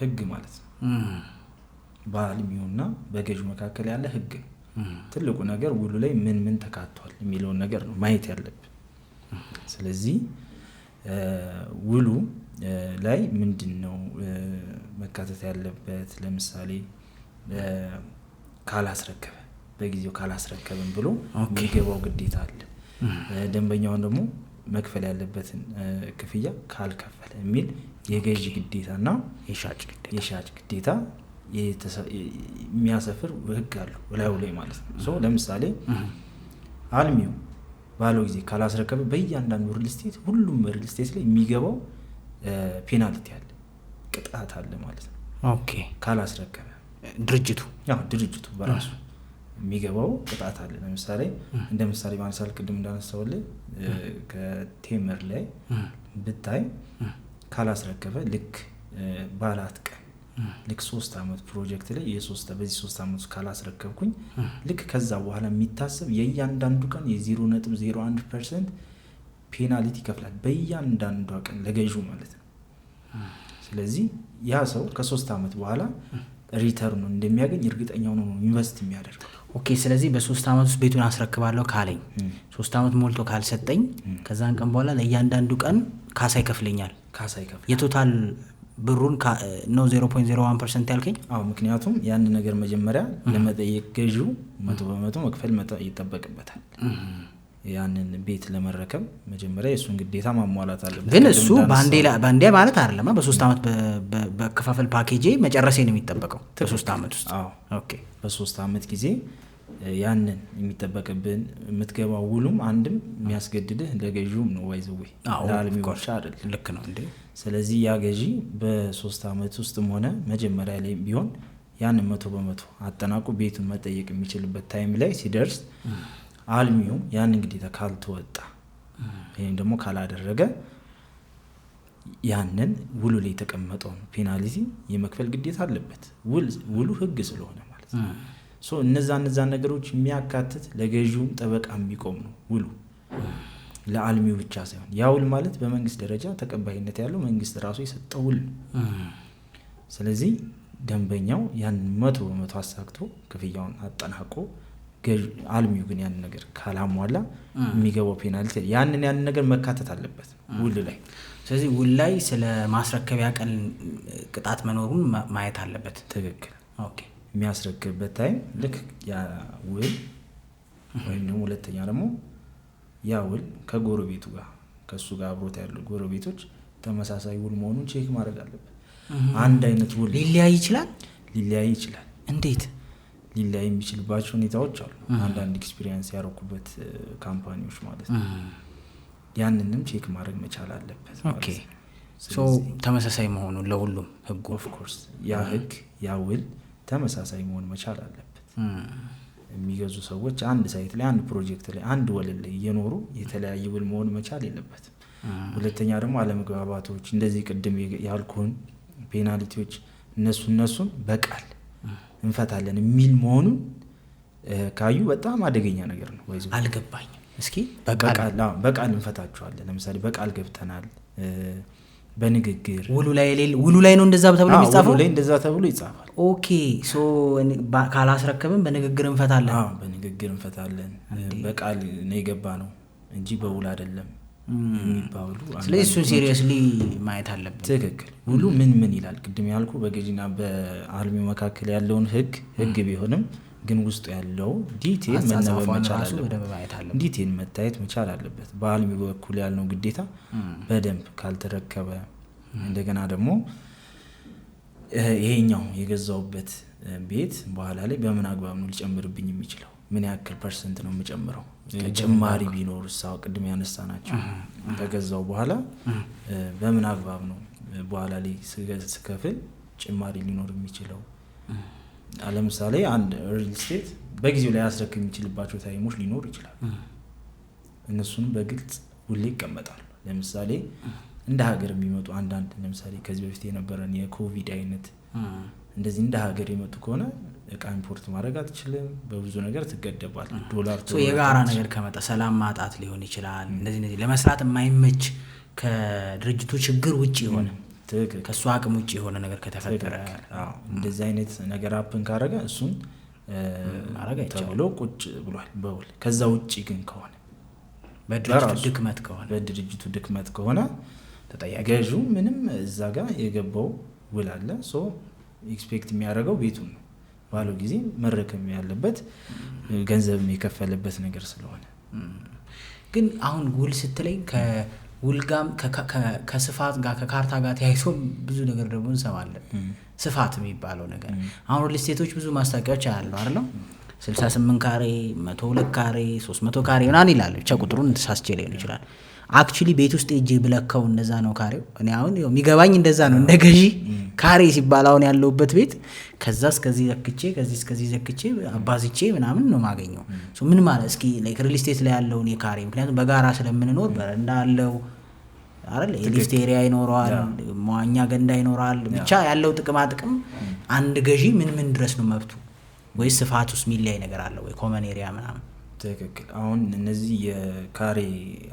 ህግ ማለት ነው። በአልሚውና በገዢው መካከል ያለ ህግ ነው። ትልቁ ነገር ውሉ ላይ ምን ተካቷል የሚለውን ነገር ነው ማየት ያለብን። ስለዚህ ውሉ ላይ ምንድነው መካተት ያለበት? ለምሳሌ ካላስረከበ በጊዜው ካላስረከበን ብሎ የሚገባው ግዴታ አለ። ደንበኛውን ደግሞ መክፈል ያለበትን ክፍያ ካልከፈለ የሚል የገዢ ግዴታና የሻጭ ግዴታ የሚያሰፍር ህግ አለው ላዩ ላይ ማለት ነው። ለምሳሌ አልሚው ባለው ጊዜ ካላስረከበ በእያንዳንዱ ሪል ስቴት ሁሉም ሪል ስቴት ላይ የሚገባው ፔናልቲ አለ፣ ቅጣት አለ ማለት ነው። ኦኬ ካላስረከበ ድርጅቱ በራሱ የሚገባው ቅጣት አለ። ለምሳሌ እንደ ምሳሌ ማንሳል ቅድም እንዳነሳውልህ ከቴምር ላይ ብታይ ካላስረከበ ልክ ባላት ቀን ልክ 3 አመት ፕሮጀክት ላይ በዚህ 3 አመት ካላስረከብኩኝ ልክ ከዛ በኋላ የሚታሰብ የእያንዳንዱ ቀን የ0.01% ፔናልቲ ይከፍላል በእያንዳንዷ ቀን ለገዢው ማለት ነው። ስለዚህ ያ ሰው ከ3 አመት በኋላ ሪተርኑ እንደሚያገኝ እርግጠኛ ሆኖ ነው ኢንቨስት የሚያደርገው። ኦኬ። ስለዚህ በ3 አመት ውስጥ ቤቱን አስረክባለሁ ካለኝ 3 አመት ሞልቶ ካልሰጠኝ ከዛን ቀን በኋላ ለእያንዳንዱ ቀን ካሳ ይከፍለኛል። የቶታል ብሩን ነው 0.01% ያልከኝ? አዎ፣ ምክንያቱም ያን ነገር መጀመሪያ ለመጠየቅ ገዢው 100% መክፈል ይጠበቅበታል። ያንን ቤት ለመረከብ መጀመሪያ የሱን ግዴታ ማሟላት አለበት። ግን እሱ ባንዴ ማለት አይደለም። በ3 አመት በከፋፈል ፓኬጅ መጨረሴ ነው የሚጠበቀው በ3 አመት ውስጥ። ኦኬ። በ3 አመት ጊዜ ያንን የሚጠበቅብን የምትገባው ውሉም አንድም የሚያስገድድህ ለገዢውም ነው ወይዘዌ ለአልሚው ብቻ አይደለም። ልክ ነው እንዴ? ስለዚህ ያ ገዢ በ3 አመት ውስጥም ሆነ መጀመሪያ ላይ ቢሆን ያንን 100% አጠናቁ ቤቱን መጠየቅ የሚችልበት ታይም ላይ ሲደርስ አልሚው ያንን ግዴታ ካልተወጣ ወይም ደግሞ ካላደረገ ያንን ውሉ ላይ የተቀመጠውን ፔናልቲ የመክፈል ግዴታ አለበት። ውሉ ህግ ስለሆነ ማለት ነው። እነዛ ነገሮች የሚያካትት ለገዢውም ጠበቃ የሚቆም ነው ውሉ፣ ለአልሚው ብቻ ሳይሆን ያ ውል ማለት በመንግስት ደረጃ ተቀባይነት ያለው መንግስት ራሱ የሰጠው ውል ነው። ስለዚህ ደንበኛው ያንን 100% አሳክቶ ክፍያውን አጠናቆ አልሚው ግን ያንን ነገር ካላሟላ የሚገባው ፔናልቲ ያንን ነገር መካተት አለበት ውል ላይ። ስለዚህ ውል ላይ ስለ ማስረከቢያ ቀን ቅጣት መኖሩን ማየት አለበት። ትክክል። ኦኬ። የሚያስረክብበት ታይም ልክ ያ ውል ወይም ደግሞ ሁለተኛ ደግሞ ያ ውል ከጎረቤቱ ጋር ከሱ ጋር አብሮት ያሉ ጎረቤቶች ተመሳሳይ ውል መሆኑን ቼክ ማድረግ አለበት። አንድ አይነት ውል ሊለያይ ይችላል። እንዴት ሊለያይ የሚችልባቸው ሁኔታዎች አሉ። አንዳንድ ኤክስፒሪየንስ ያረኩበት ካምፓኒዎች ማለት ነው። ያንንም ቼክ ማድረግ መቻል አለበት። ኦኬ። ተመሳሳይ መሆኑን ለሁሉም ህጉ ኦፍ ኮርስ ያ ህግ ያ ውል ተመሳሳይ መሆን መቻል አለበት። የሚገዙ ሰዎች አንድ ሳይት ላይ አንድ ፕሮጀክት ላይ አንድ ወለል ላይ እየኖሩ የተለያየ ውል መሆን መቻል የለበትም። ሁለተኛ ደግሞ አለመግባባቶች እንደዚህ ቅድም ያልኩን ፔናልቲዎች እነሱን በቃል እንፈታለን የሚል መሆኑን ካዩ በጣም አደገኛ ነገር ነው። አልገባኝም። እስኪ በቃል እንፈታቸዋለን። ለምሳሌ በቃል ገብተናል በንግግር ውሉ ላይ ነው እንደዛ ተብሎ የሚጻፈው። ውሉ ላይ እንደዛ ተብሎ ይጻፋል። ኦኬ። ካላስረከብን በንግግር እንፈታለን። በቃል ነው የገባ ነው እንጂ በውል አይደለም የሚባሉ። ስለዚህ እሱን ሲሪየስሊ ማየት አለብን። ትክክል። ውሉ ምን ይላል? ቅድም ያልኩ በገዢና በአልሚው መካከል ያለውን ህግ ቢሆንም ግን ውስጡ ያለው ዲቴል መነበብ መቻል አለበት። ዲቴል መታየት መቻል አለበት። በአልሚው በኩል ያለው ግዴታ በደንብ ካልተረከበ እንደገና ደግሞ ይሄኛው የገዛውበት ቤት በኋላ ላይ በምን አግባብ ነው ሊጨምርብኝ የሚችለው? ምን ያክል ፐርሰንት ነው የምጨምረው? ጭማሪ ቢኖር ሳው ቅድም ያነሳናቸው ከገዛው በኋላ በምን አግባብ ነው በኋላ ላይ ስከፍል ጭማሪ ሊኖር የሚችለው? ለምሳሌ አንድ ሪል ስቴት በጊዜው ላይ ያስረክብ የሚችልባቸው ታይሞች ሊኖር ይችላል። እነሱንም በግልጽ ሁሌ ይቀመጣሉ። ለምሳሌ እንደ ሀገር የሚመጡ አንዳንድ ለምሳሌ ከዚህ በፊት የነበረን የኮቪድ አይነት እንደዚህ እንደ ሀገር የመጡ ከሆነ እቃ ኢምፖርት ማድረግ አትችልም፣ በብዙ ነገር ትገደባል። ዶላር የጋራ ነገር ከመጣ ሰላም ማጣት ሊሆን ይችላል። እንደዚህ ለመስራት የማይመች ከድርጅቱ ችግር ውጭ የሆነ ከሱ አቅም ውጭ የሆነ ነገር ከተፈጠረ እንደዚህ አይነት ነገር አፕን ካረገ እሱን ተብሎ ቁጭ ብሏል በውል። ከዛ ውጭ ግን ከሆነ በድርጅቱ ድክመት ከሆነ ተጠያቂ ገዢው ምንም እዛ ጋር የገባው ውል አለ። ሶ ኤክስፔክት የሚያደርገው ቤቱን ነው ባለው ጊዜ መረከም ያለበት ገንዘብ የከፈለበት ነገር ስለሆነ። ግን አሁን ውል ስትለኝ ከውል ጋር ከስፋት ጋር ከካርታ ጋር ተያይዞ ብዙ ነገር ደግሞ እንሰማለን። ስፋት የሚባለው ነገር አሁን ሪል ስቴቶች ብዙ ማስታወቂያዎች ያለው አይደል? 68 ካሬ 102 ካሬ 300 ካሬ ምናምን ይላል። ብቻ ቁጥሩን ተሳስቼ ሊሆን ይችላል። አክቹሊ ቤት ውስጥ እጄ ብለካው እንደዛ ነው ካሬው። እኔ አሁን የሚገባኝ እንደዛ ነው። እንደ ገዢ ካሬ ሲባል አሁን ያለውበት ቤት ከዛ እስከዚህ ዘክቼ ከዚህ እስከዚህ ዘክቼ አባዝቼ ምናምን ነው ማገኘው። ምን ማለት እስኪ ላይክ ሪል ስቴት ላይ ያለውን የካሬ ምክንያቱም በጋራ ስለምንኖር በረንዳ አለው አይደል? የሊፍት ኤሪያ ይኖራል፣ መዋኛ ገንዳ ይኖራል። ብቻ ያለው ጥቅም አንድ ገዢ ምን ድረስ ነው መብቱ ወይስ ስፋት ውስጥ ሚላይ ነገር አለ ወይ ኮመን ኤሪያ ምናምን? ትክክል። አሁን እነዚህ የካሬ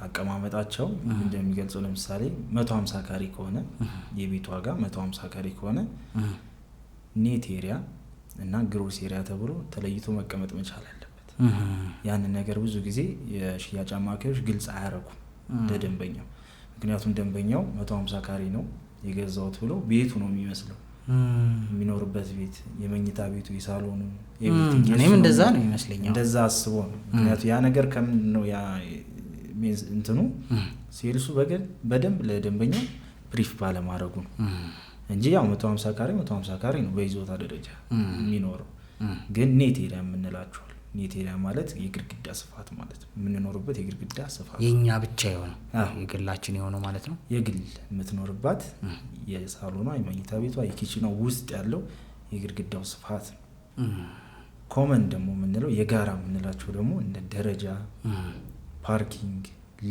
አቀማመጣቸው እንደሚገልጸው ለምሳሌ 150 ካሬ ከሆነ የቤቱ ዋጋ 150 ካሬ ከሆነ ኔት ኤሪያ እና ግሮስ ኤሪያ ተብሎ ተለይቶ መቀመጥ መቻል አለበት። ያንን ነገር ብዙ ጊዜ የሽያጭ አማካሪዎች ግልጽ አያረጉም ለደንበኛው። ምክንያቱም ደንበኛው 150 ካሬ ነው የገዛውት ብሎ ቤቱ ነው የሚመስለው የሚኖርበት ቤት የመኝታ ቤቱ የሳሎኑ እኔም እንደዛ ነው ይመስለኛል። እንደዛ አስቦ ነው። ምክንያቱም ያ ነገር ከምንድን ነው ያ እንትኑ ሴልሱ በደንብ ለደንበኛው ብሪፍ ባለማድረጉ ነው እንጂ ያው 150 ካሬ ነው በይዞታ ደረጃ የሚኖረው። ግን ኔት ኤሪያ የምንላቸው ኔት ኤሪያ ማለት የግድግዳ ስፋት ማለት ነው። የምንኖርበት የግድግዳ ስፋት የኛ ብቻ የሆነው የግላችን የሆነው ማለት ነው። የግል የምትኖርባት የሳሎኗ የመኝታ ቤቷ የኪችኗ ውስጥ ያለው የግድግዳው ስፋት ነው። ኮመን ደግሞ የምንለው የጋራ የምንላቸው ደግሞ እንደ ደረጃ፣ ፓርኪንግ፣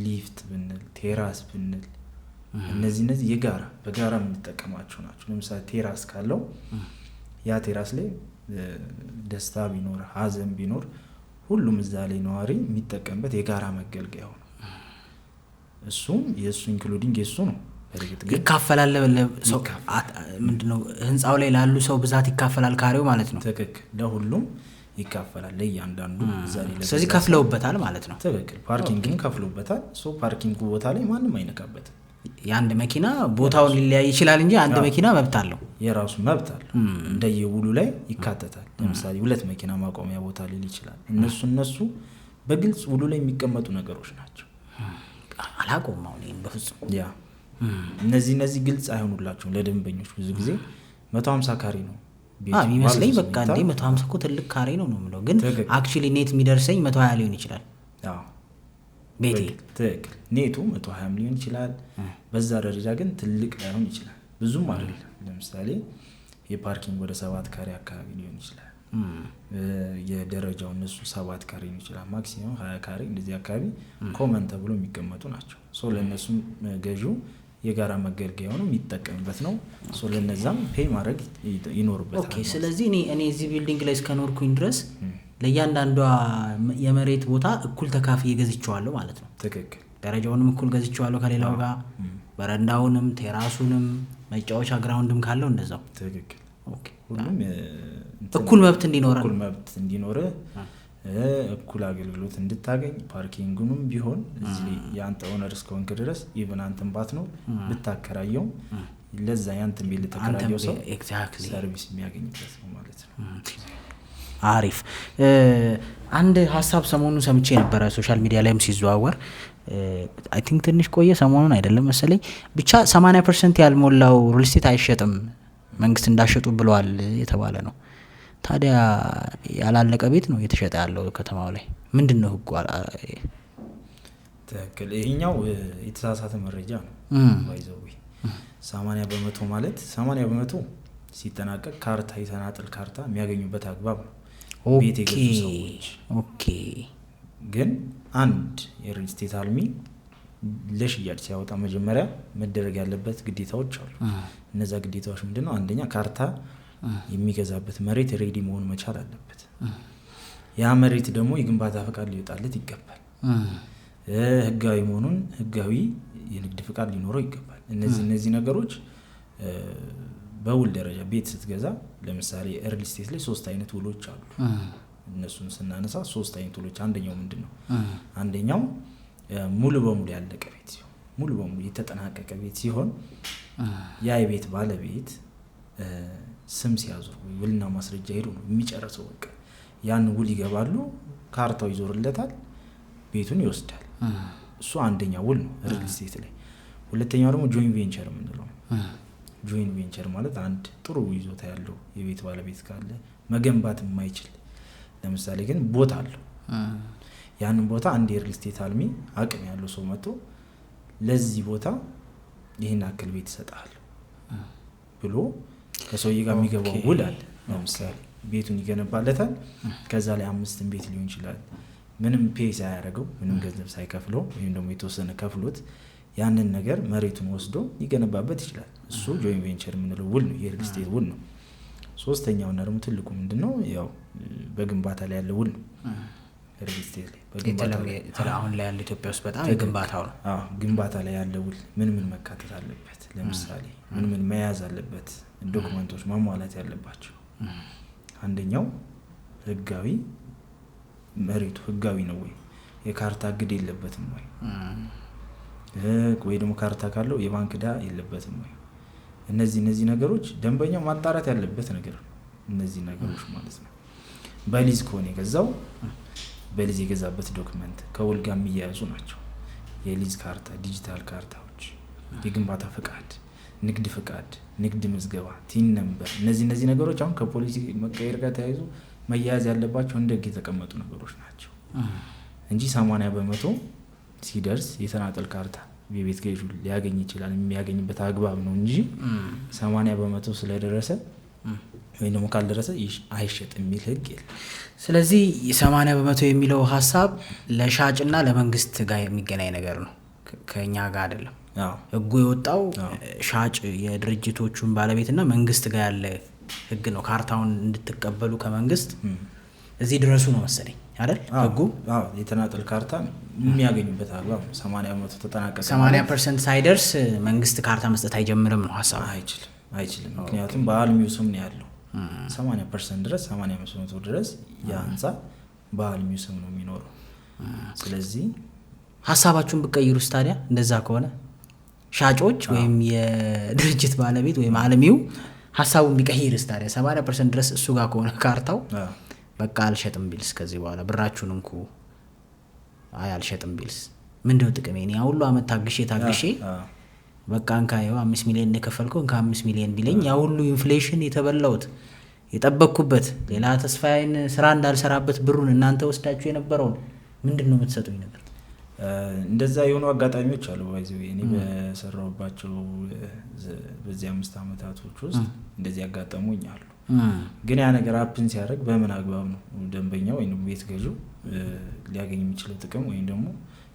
ሊፍት ብንል ቴራስ ብንል እነዚህ የጋራ በጋራ የምንጠቀማቸው ናቸው። ለምሳሌ ቴራስ ካለው ያ ቴራስ ላይ ደስታ ቢኖር ሀዘን ቢኖር ሁሉም እዛ ላይ ነዋሪ የሚጠቀምበት የጋራ መገልገያው ነው። እሱም የእሱ ኢንክሉዲንግ የእሱ ነው። ይካፈላል ሰው ምንድነው ህንጻው ላይ ላሉ ሰው ብዛት ይካፈላል ካሬው ማለት ነው። ትክክል። ለሁሉም ይካፈላል ለእያንዳንዱ እዛ ላይ። ስለዚህ ከፍለውበታል ማለት ነው። ትክክል። ፓርኪንግን ከፍለውበታል። ሶ ፓርኪንግ ቦታ ላይ ማንም አይነካበትም። የአንድ መኪና ቦታውን ሊለያይ ይችላል እንጂ አንድ መኪና መብት አለው፣ የራሱ መብት አለው። እንደየውሉ ላይ ይካተታል። ለምሳሌ 2 መኪና ማቆሚያ ቦታ ሊል ይችላል። እነሱ በግልጽ ውሉ ላይ የሚቀመጡ ነገሮች ናቸው። አላቆም አሁን ይሄን በፍጹም ያ እነዚህ ግልጽ አይሆኑላቸውም ለደንበኞች። ብዙ ጊዜ 150 ካሬ ነው የሚመስለኝ። በቃ እንዴ 150 እኮ ትልቅ ካሬ ነው የምለው፣ ግን አክቹሊ ኔት የሚደርሰኝ 120 ሊሆን ይችላል ቤቴ። ትክክል። ኔቱ 120 ሊሆን ይችላል። በዛ ደረጃ ግን ትልቅ ላይሆን ይችላል፣ ብዙም አይደለም። ለምሳሌ የፓርኪንግ ወደ 7 ካሬ አካባቢ ሊሆን ይችላል። የደረጃው እነሱ 7 ካሬ ሊሆን ይችላል። ማክሲመም 20 ካሬ እንደዚህ አካባቢ ኮመን ተብሎ የሚቀመጡ ናቸው። ሶ ለእነሱም ገዢው የጋራ መገልገያ ነው የሚጠቀምበት ነው። ሶ ለነዛም ፔይ ማድረግ ይኖርበታል። ኦኬ። ስለዚህ እኔ እዚህ ቢልዲንግ ላይ እስከኖርኩኝ ድረስ ለእያንዳንዷ የመሬት ቦታ እኩል ተካፍዬ ገዝቼዋለሁ ማለት ነው። ትክክል። ደረጃውንም እኩል ገዝቼዋለሁ ከሌላው ጋር፣ በረንዳውንም ቴራሱንም መጫወቻ ግራውንድም ካለው እንደዛው። ትክክል። ኦኬ። ሁሉም እኩል መብት እንዲኖር እኩል አገልግሎት እንድታገኝ ፓርኪንጉንም ቢሆን እዚህ ያንተ ኦነር እስከሆንክ ድረስ ኢቭን አንተን ባት ነው ብታከራየው ለዛ ያንተን ቤት ተከራየው ሰው ሰርቪስ የሚያገኝበት ነው ማለት ነው። አሪፍ። አንድ ሀሳብ ሰሞኑን ሰምቼ ነበረ ሶሻል ሚዲያ ላይም ሲዘዋወር፣ አይ ቲንክ ትንሽ ቆየ፣ ሰሞኑን አይደለም መሰለኝ። ብቻ 80% ያልሞላው ሪል ስቴት አይሸጥም መንግስት እንዳሸጡ ብለዋል የተባለ ነው። ታዲያ ያላለቀ ቤት ነው እየተሸጠ ያለው ከተማው ላይ። ምንድነው ህጉ? ትክክል። ይሄኛው የተሳሳተ መረጃ ነው ባይዘው። 80% ማለት 80% ሲጠናቀቅ ካርታ የተናጠል ካርታ የሚያገኙበት አግባብ ነው። ቤት የገዙ ሰዎች። ኦኬ ግን አንድ የሪል ስቴት አልሚ ለሽያጭ ሲያወጣ መጀመሪያ መደረግ ያለበት ግዴታዎች አሉ። እነዛ ግዴታዎች ምንድነው? አንደኛ ካርታ የሚገዛበት መሬት ሬዲ መሆን መቻል አለበት። ያ መሬት ደግሞ የግንባታ ፈቃድ ሊወጣለት ይገባል። ህጋዊ መሆኑን ህጋዊ የንግድ ፈቃድ ሊኖረው ይገባል። እነዚህ ነገሮች በውል ደረጃ ቤት ስትገዛ ለምሳሌ ሪል ስቴት ላይ 3 አይነት ውሎች አሉ። እነሱን ስናነሳ 3 አይነት ውሎች አንደኛው ምንድነው? አንደኛው ሙሉ በሙሉ ያለቀ ቤት ሲሆን ሙሉ በሙሉ የተጠናቀቀ ቤት ሲሆን ያ የቤት ባለቤት ስም ሲያዙር ውልና ማስረጃ ሄዶ ነው የሚጨርሰው። በቃ ያን ውል ይገባሉ፣ ካርታው ይዞርለታል፣ ቤቱን ይወስዳል። እሱ አንደኛው ውል ነው ሪል ስቴት ላይ። ሁለተኛው ደግሞ ጆይንት ቬንቸር የምንለው። ጆይንት ቬንቸር ማለት አንድ ጥሩ ይዞታ ያለው የቤት ባለቤት ካለ መገንባት የማይችል ለምሳሌ ግን ቦታ አለው፣ ያንን ቦታ አንድ የሪል ስቴት አልሚ አቅም ያለው ሰው መጥቶ ለዚህ ቦታ ይህን አክል ቤት ይሰጣል ብሎ ከሰውዬ ጋር የሚገባው ውል አለ። ለምሳሌ ቤቱን ይገነባለታል። ከዛ ላይ 5 ቤት ሊሆን ይችላል። ምንም ፔይ ሳያደርገው ምንም ገንዘብ ሳይከፍለው ወይም ደግሞ የተወሰነ ከፍሎት ያንን ነገር መሬቱን ወስዶ ሊገነባበት ይችላል። እሱ ጆይንት ቬንቸር የምንለው ውል ነው፣ የሪል ስቴት ውል ነው። ሶስተኛውና ደግሞ ትልቁ ምንድነው? ያው በግንባታ ላይ ያለ ውል ነው። ሪል ስቴት ላይ አሁን ላይ ያለ ኢትዮጵያ ውስጥ በጣም የግንባታው ነው። ግንባታ ላይ ያለ ውል ምን መካተት አለበት? ለምሳሌ ምን መያዝ አለበት? ዶክመንቶች ማሟላት ያለባቸው አንደኛው ህጋዊ መሬቱ ህጋዊ ነው ወይ? የካርታ ግድ የለበትም ወይ? ወይ ደግሞ ካርታ ካለው የባንክ ዕዳ የለበትም ወይ? እነዚህ ነገሮች ደንበኛው ማጣራት ያለበት ነገር ነው። እነዚህ ነገሮች ማለት ነው። በሊዝ ከሆነ የገዛው በሊዝ የገዛበት ዶክመንት ከውል ጋር የሚያያዙ ናቸው። የሊዝ ካርታ፣ ዲጂታል ካርታዎች፣ የግንባታ ፈቃድ፣ ንግድ ፈቃድ፣ ንግድ ምዝገባ፣ ቲን ነምበር፣ እነዚህ ነገሮች አሁን ከፖሊሲ መቀየር ጋር ተያይዞ መያያዝ ያለባቸው እንደ ህግ የተቀመጡ ነገሮች ናቸው እንጂ 80% ሲደርስ የተናጠል ካርታ የቤት ገዢ ሊያገኝ ይችላል። የሚያገኝበት አግባብ ነው እንጂ 80% ስለደረሰ ወይ ደግሞ ካልደረሰ አይሸጥም የሚል ህግ የለም። ስለዚህ 80% የሚለው ሀሳብ ለሻጭና ለመንግስት ጋር የሚገናኝ ነገር ነው፣ ከኛ ጋር አይደለም። ህጉ የወጣው ሻጭ የድርጅቶቹን ባለቤትና መንግስት ጋር ያለ ህግ ነው። ካርታውን እንድትቀበሉ ከመንግስት እዚህ ድረሱ ነው መሰለኝ አይደል? ህጉ የተናጠል ካርታ የሚያገኙበት አግባብ 80% ተጠናቀቀ። 80% ሳይደርስ መንግስት ካርታ መስጠት አይጀምርም ነው ሀሳቡ። አይችልም። ምክንያቱም በአልሚው ስም ነው ያለው። 80% ድረስ 85% ድረስ ያ ህንጻ በአልሚው ስም ነው የሚኖረው። ስለዚህ ሀሳባችሁን ብትቀይሩስ ታዲያ? እንደዛ ከሆነ ሻጮች ወይም የድርጅት ባለቤት ወይም አልሚው ሀሳቡን ቢቀይርስ ታዲያ? 80% ድረስ እሱ ጋር ከሆነ ካርታው በቃ አልሸጥም ቢልስ? ከዚህ በኋላ ብራችሁን እንኩ አልሸጥም ቢልስ ምንድነው ጥቅሜ? እኔ ሁሉ አመት ታግሼ በቃ እንካየው 5 ሚሊዮን የከፈልከው እንካ 5 ሚሊዮን ቢለኝ ያ ሁሉ ኢንፍሌሽን የተበላውት የጠበቅኩበት ሌላ ተስፋዬን ስራ እንዳልሰራበት ብሩን እናንተ ወስዳችሁ የነበረውን ምንድነው የምትሰጡኝ ነገር? እንደዛ የሆኑ አጋጣሚዎች አሉ። ባይዘው እኔ በሰራውባቸው በዚህ 5 አመታቶች ውስጥ እንደዚህ ያጋጠሙኝ አሉ። ግን ያ ነገር አፕን ሲያደርግ በምን አግባብ ነው ደንበኛው ወይም ቤት ገዢው ሊያገኝ የሚችለው ጥቅም ወይም ደግሞ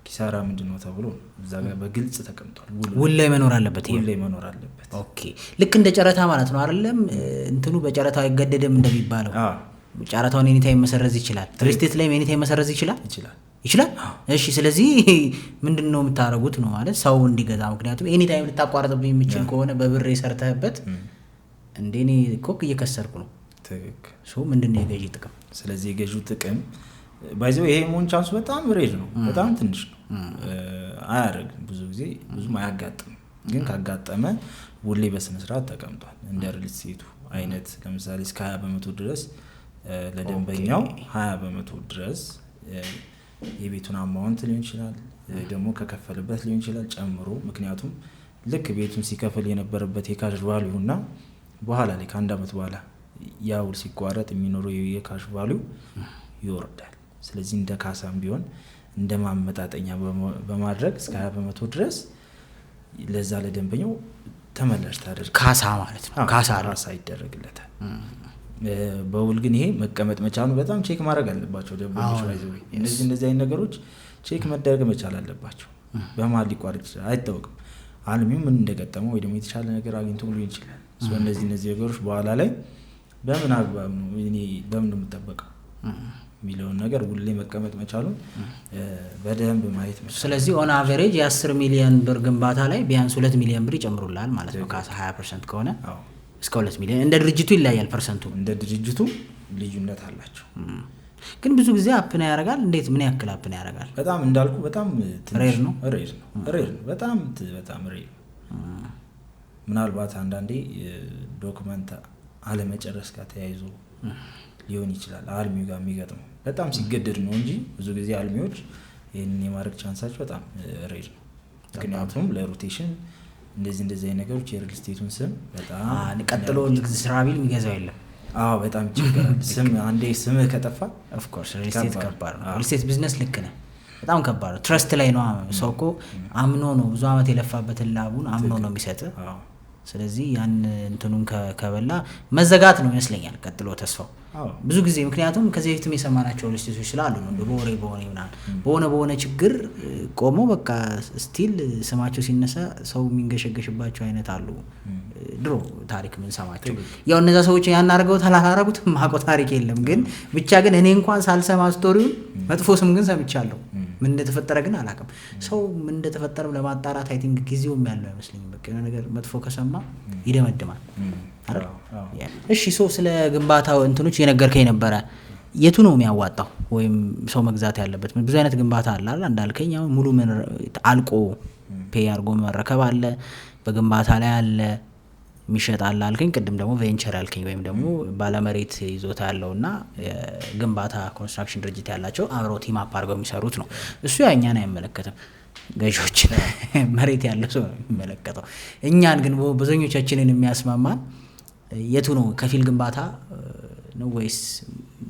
ኪሳራ ምንድነው ተብሎ እዛ ጋር በግልጽ ተቀምጧል። ውል ላይ መኖር አለበት። ውል ላይ መኖር አለበት። ኦኬ፣ ልክ እንደ ጨረታ ማለት ነው አይደለም? እንትኑ በጨረታው አይገደድም እንደሚባለው ጨረታውን ኤኒታይም መሰረዝ ይችላል። ሪል ስቴት ላይ ኤኒታይም መሰረዝ ይችላል። እሺ፣ ስለዚህ ምንድነው የምታረጉት ነው ማለት ሰው እንዲገዛ። ምክንያቱም ኤኒታይም ልታቋርጥብኝ የሚችል ከሆነ በብር የሰርተህበት እንደኔ ኮክ እየከሰርኩ ነው። ትክክል። ምንድነው የገዢ ጥቅም? ስለዚህ የገዢው ጥቅም ባይዘው ይሄ ሞን ቻንስ በጣም ሬድ ነው፣ በጣም ትንሽ ነው። አያደርግም ብዙ ጊዜ ብዙም አያጋጥም። ግን ካጋጠመ ውሌ በስነ ስርዓት ተቀምጧል። እንደ ሪል ስቴቱ አይነት ለምሳሌ እስከ 20% ድረስ ለደንበኛው 20% ድረስ የቤቱን አማውንት ሊሆን ይችላል ደግሞ ከከፈለበት ሊሆን ይችላል ጨምሮ። ምክንያቱም ልክ ቤቱን ሲከፍል የነበረበት የካሽ ቫልዩ እና በኋላ ላይ ከአንድ አመት በኋላ ያው ሲቋረጥ የሚኖረው የካሽ ቫልዩ ይወርዳል። ስለዚህ እንደ ካሳም ቢሆን እንደ ማመጣጠኛ በማድረግ እስከ 20% ድረስ ለዛ ለደንበኛው ተመላሽ ታደርግ። ካሳ ማለት ነው። ካሳ ይደረግለታል። በውል ግን ይሄ መቀመጥ መቻሉ በጣም ቼክ ማድረግ አለባቸው ደንበኞች። እንደዚህ አይነት ነገሮች ቼክ መደረግ መቻል አለባቸው። በመሀል ሊቋረጥ ይችላል፣ አይታወቅም። አልሚው ምን እንደገጠመው ወይ ደግሞ የተሻለ ነገር አግኝቶ ሊሆን ይችላል። እነዚህ ነገሮች በኋላ ላይ በምን አግባብ ነው እኔ በምን የምጠበቀው የሚለውን ነገር ሁሌ መቀመጥ መቻሉን በደንብ ማየት መቻል። ስለዚህ ኦን አቨሬጅ የ10 ሚሊዮን ብር ግንባታ ላይ ቢያንስ 2 ሚሊዮን ብር ይጨምሩላል ማለት ነው። ከ20% ከሆነ እስከ 2 ሚሊዮን። እንደ ድርጅቱ ይለያያል ፐርሰንቱ፣ እንደ ድርጅቱ ልዩነት አላቸው። ግን ብዙ ጊዜ አፕና ያደርጋል። እንዴት ምን ያክል አፕና ያደርጋል? በጣም እንዳልኩ በጣም ሬር ነው። በጣም ሬር። ምናልባት አንዳንዴ ዶክመንት አለመጨረስ ጋር ተያይዞ ሊሆን ይችላል አልሚው ጋር የሚገጥመው። በጣም ሲገደድ ነው እንጂ ብዙ ጊዜ አልሚዎች ይህንን የማድረግ ቻንሳቸው በጣም ሬር ነው። ምክንያቱም ለሮቴሽን እንደዚህ አይነት ነገሮች የሪል ስቴቱን ስም በጣም ቀጥሎ ስራ ቢል የሚገዛው የለም። በጣም ይቸገራል። ስም አንዴ ስምህ ከጠፋ ኦፍ ኮርስ ሪል ስቴት ከባድ ነው። ሪል ስቴት ቢዝነስ ልክ ነህ፣ በጣም ከባድ ነው። ትረስት ላይ ነው። ሰው እኮ አምኖ ነው ብዙ አመት የለፋበትን ላቡን አምኖ ነው የሚሰጥ። ስለዚህ ያን እንትኑን ከበላ መዘጋት ነው ይመስለኛል ቀጥሎ ተስፋው ብዙ ጊዜ። ምክንያቱም ከዚህ በፊትም የሰማናቸው ሪል ስቴቶች ስላሉ ነው በሆነ ችግር ቆሞ በቃ ስቲል ስማቸው ሲነሳ ሰው የሚንገሸገሽባቸው አይነት አሉ። ድሮ ታሪክ ምን ሰማቸው ያው እነዛ ሰዎች ያን አድርገው ታላላረጉት ማቆ ታሪክ የለም። ግን ብቻ ግን እኔ እንኳን ሳልሰማ ስቶሪውን መጥፎ ስም ግን ሰምቻለሁ። ምን እንደተፈጠረ ግን አላውቅም። ሰው ምን እንደተፈጠረ ለማጣራት አይ ቲንክ ጊዜውም ያለው አይመስልኝም። በቃ ነገር መጥፎ ከሰማ ይደመድማል አይደል? እሺ ሶ ስለ ግንባታው እንትኖች የነገርከኝ ነበረ። የቱ ነው የሚያዋጣው ወይም ሰው መግዛት ያለበት? ብዙ አይነት ግንባታ አለ አይደል? እንዳልከኝ አሁን ሙሉ ምን አልቆ ፔይ አድርጎ መረከብ አለ፣ በግንባታ ላይ አለ የሚሸጥ አለ አልከኝ። ቅድም ደግሞ ቬንቸር ያልከኝ ወይም ደግሞ ባለመሬት ይዞታ ያለውና ግንባታ ኮንስትራክሽን ድርጅት ያላቸው አብረው ቲም አፕ አድርገው የሚሰሩት ነው። እሱ ያኛን አይመለከትም፣ ገዢዎችን መሬት ያለው ሰው ነው የሚመለከተው። እኛን ግን ብዙኞቻችንን የሚያስማማን የቱ ነው? ከፊል ግንባታ ነው ወይስ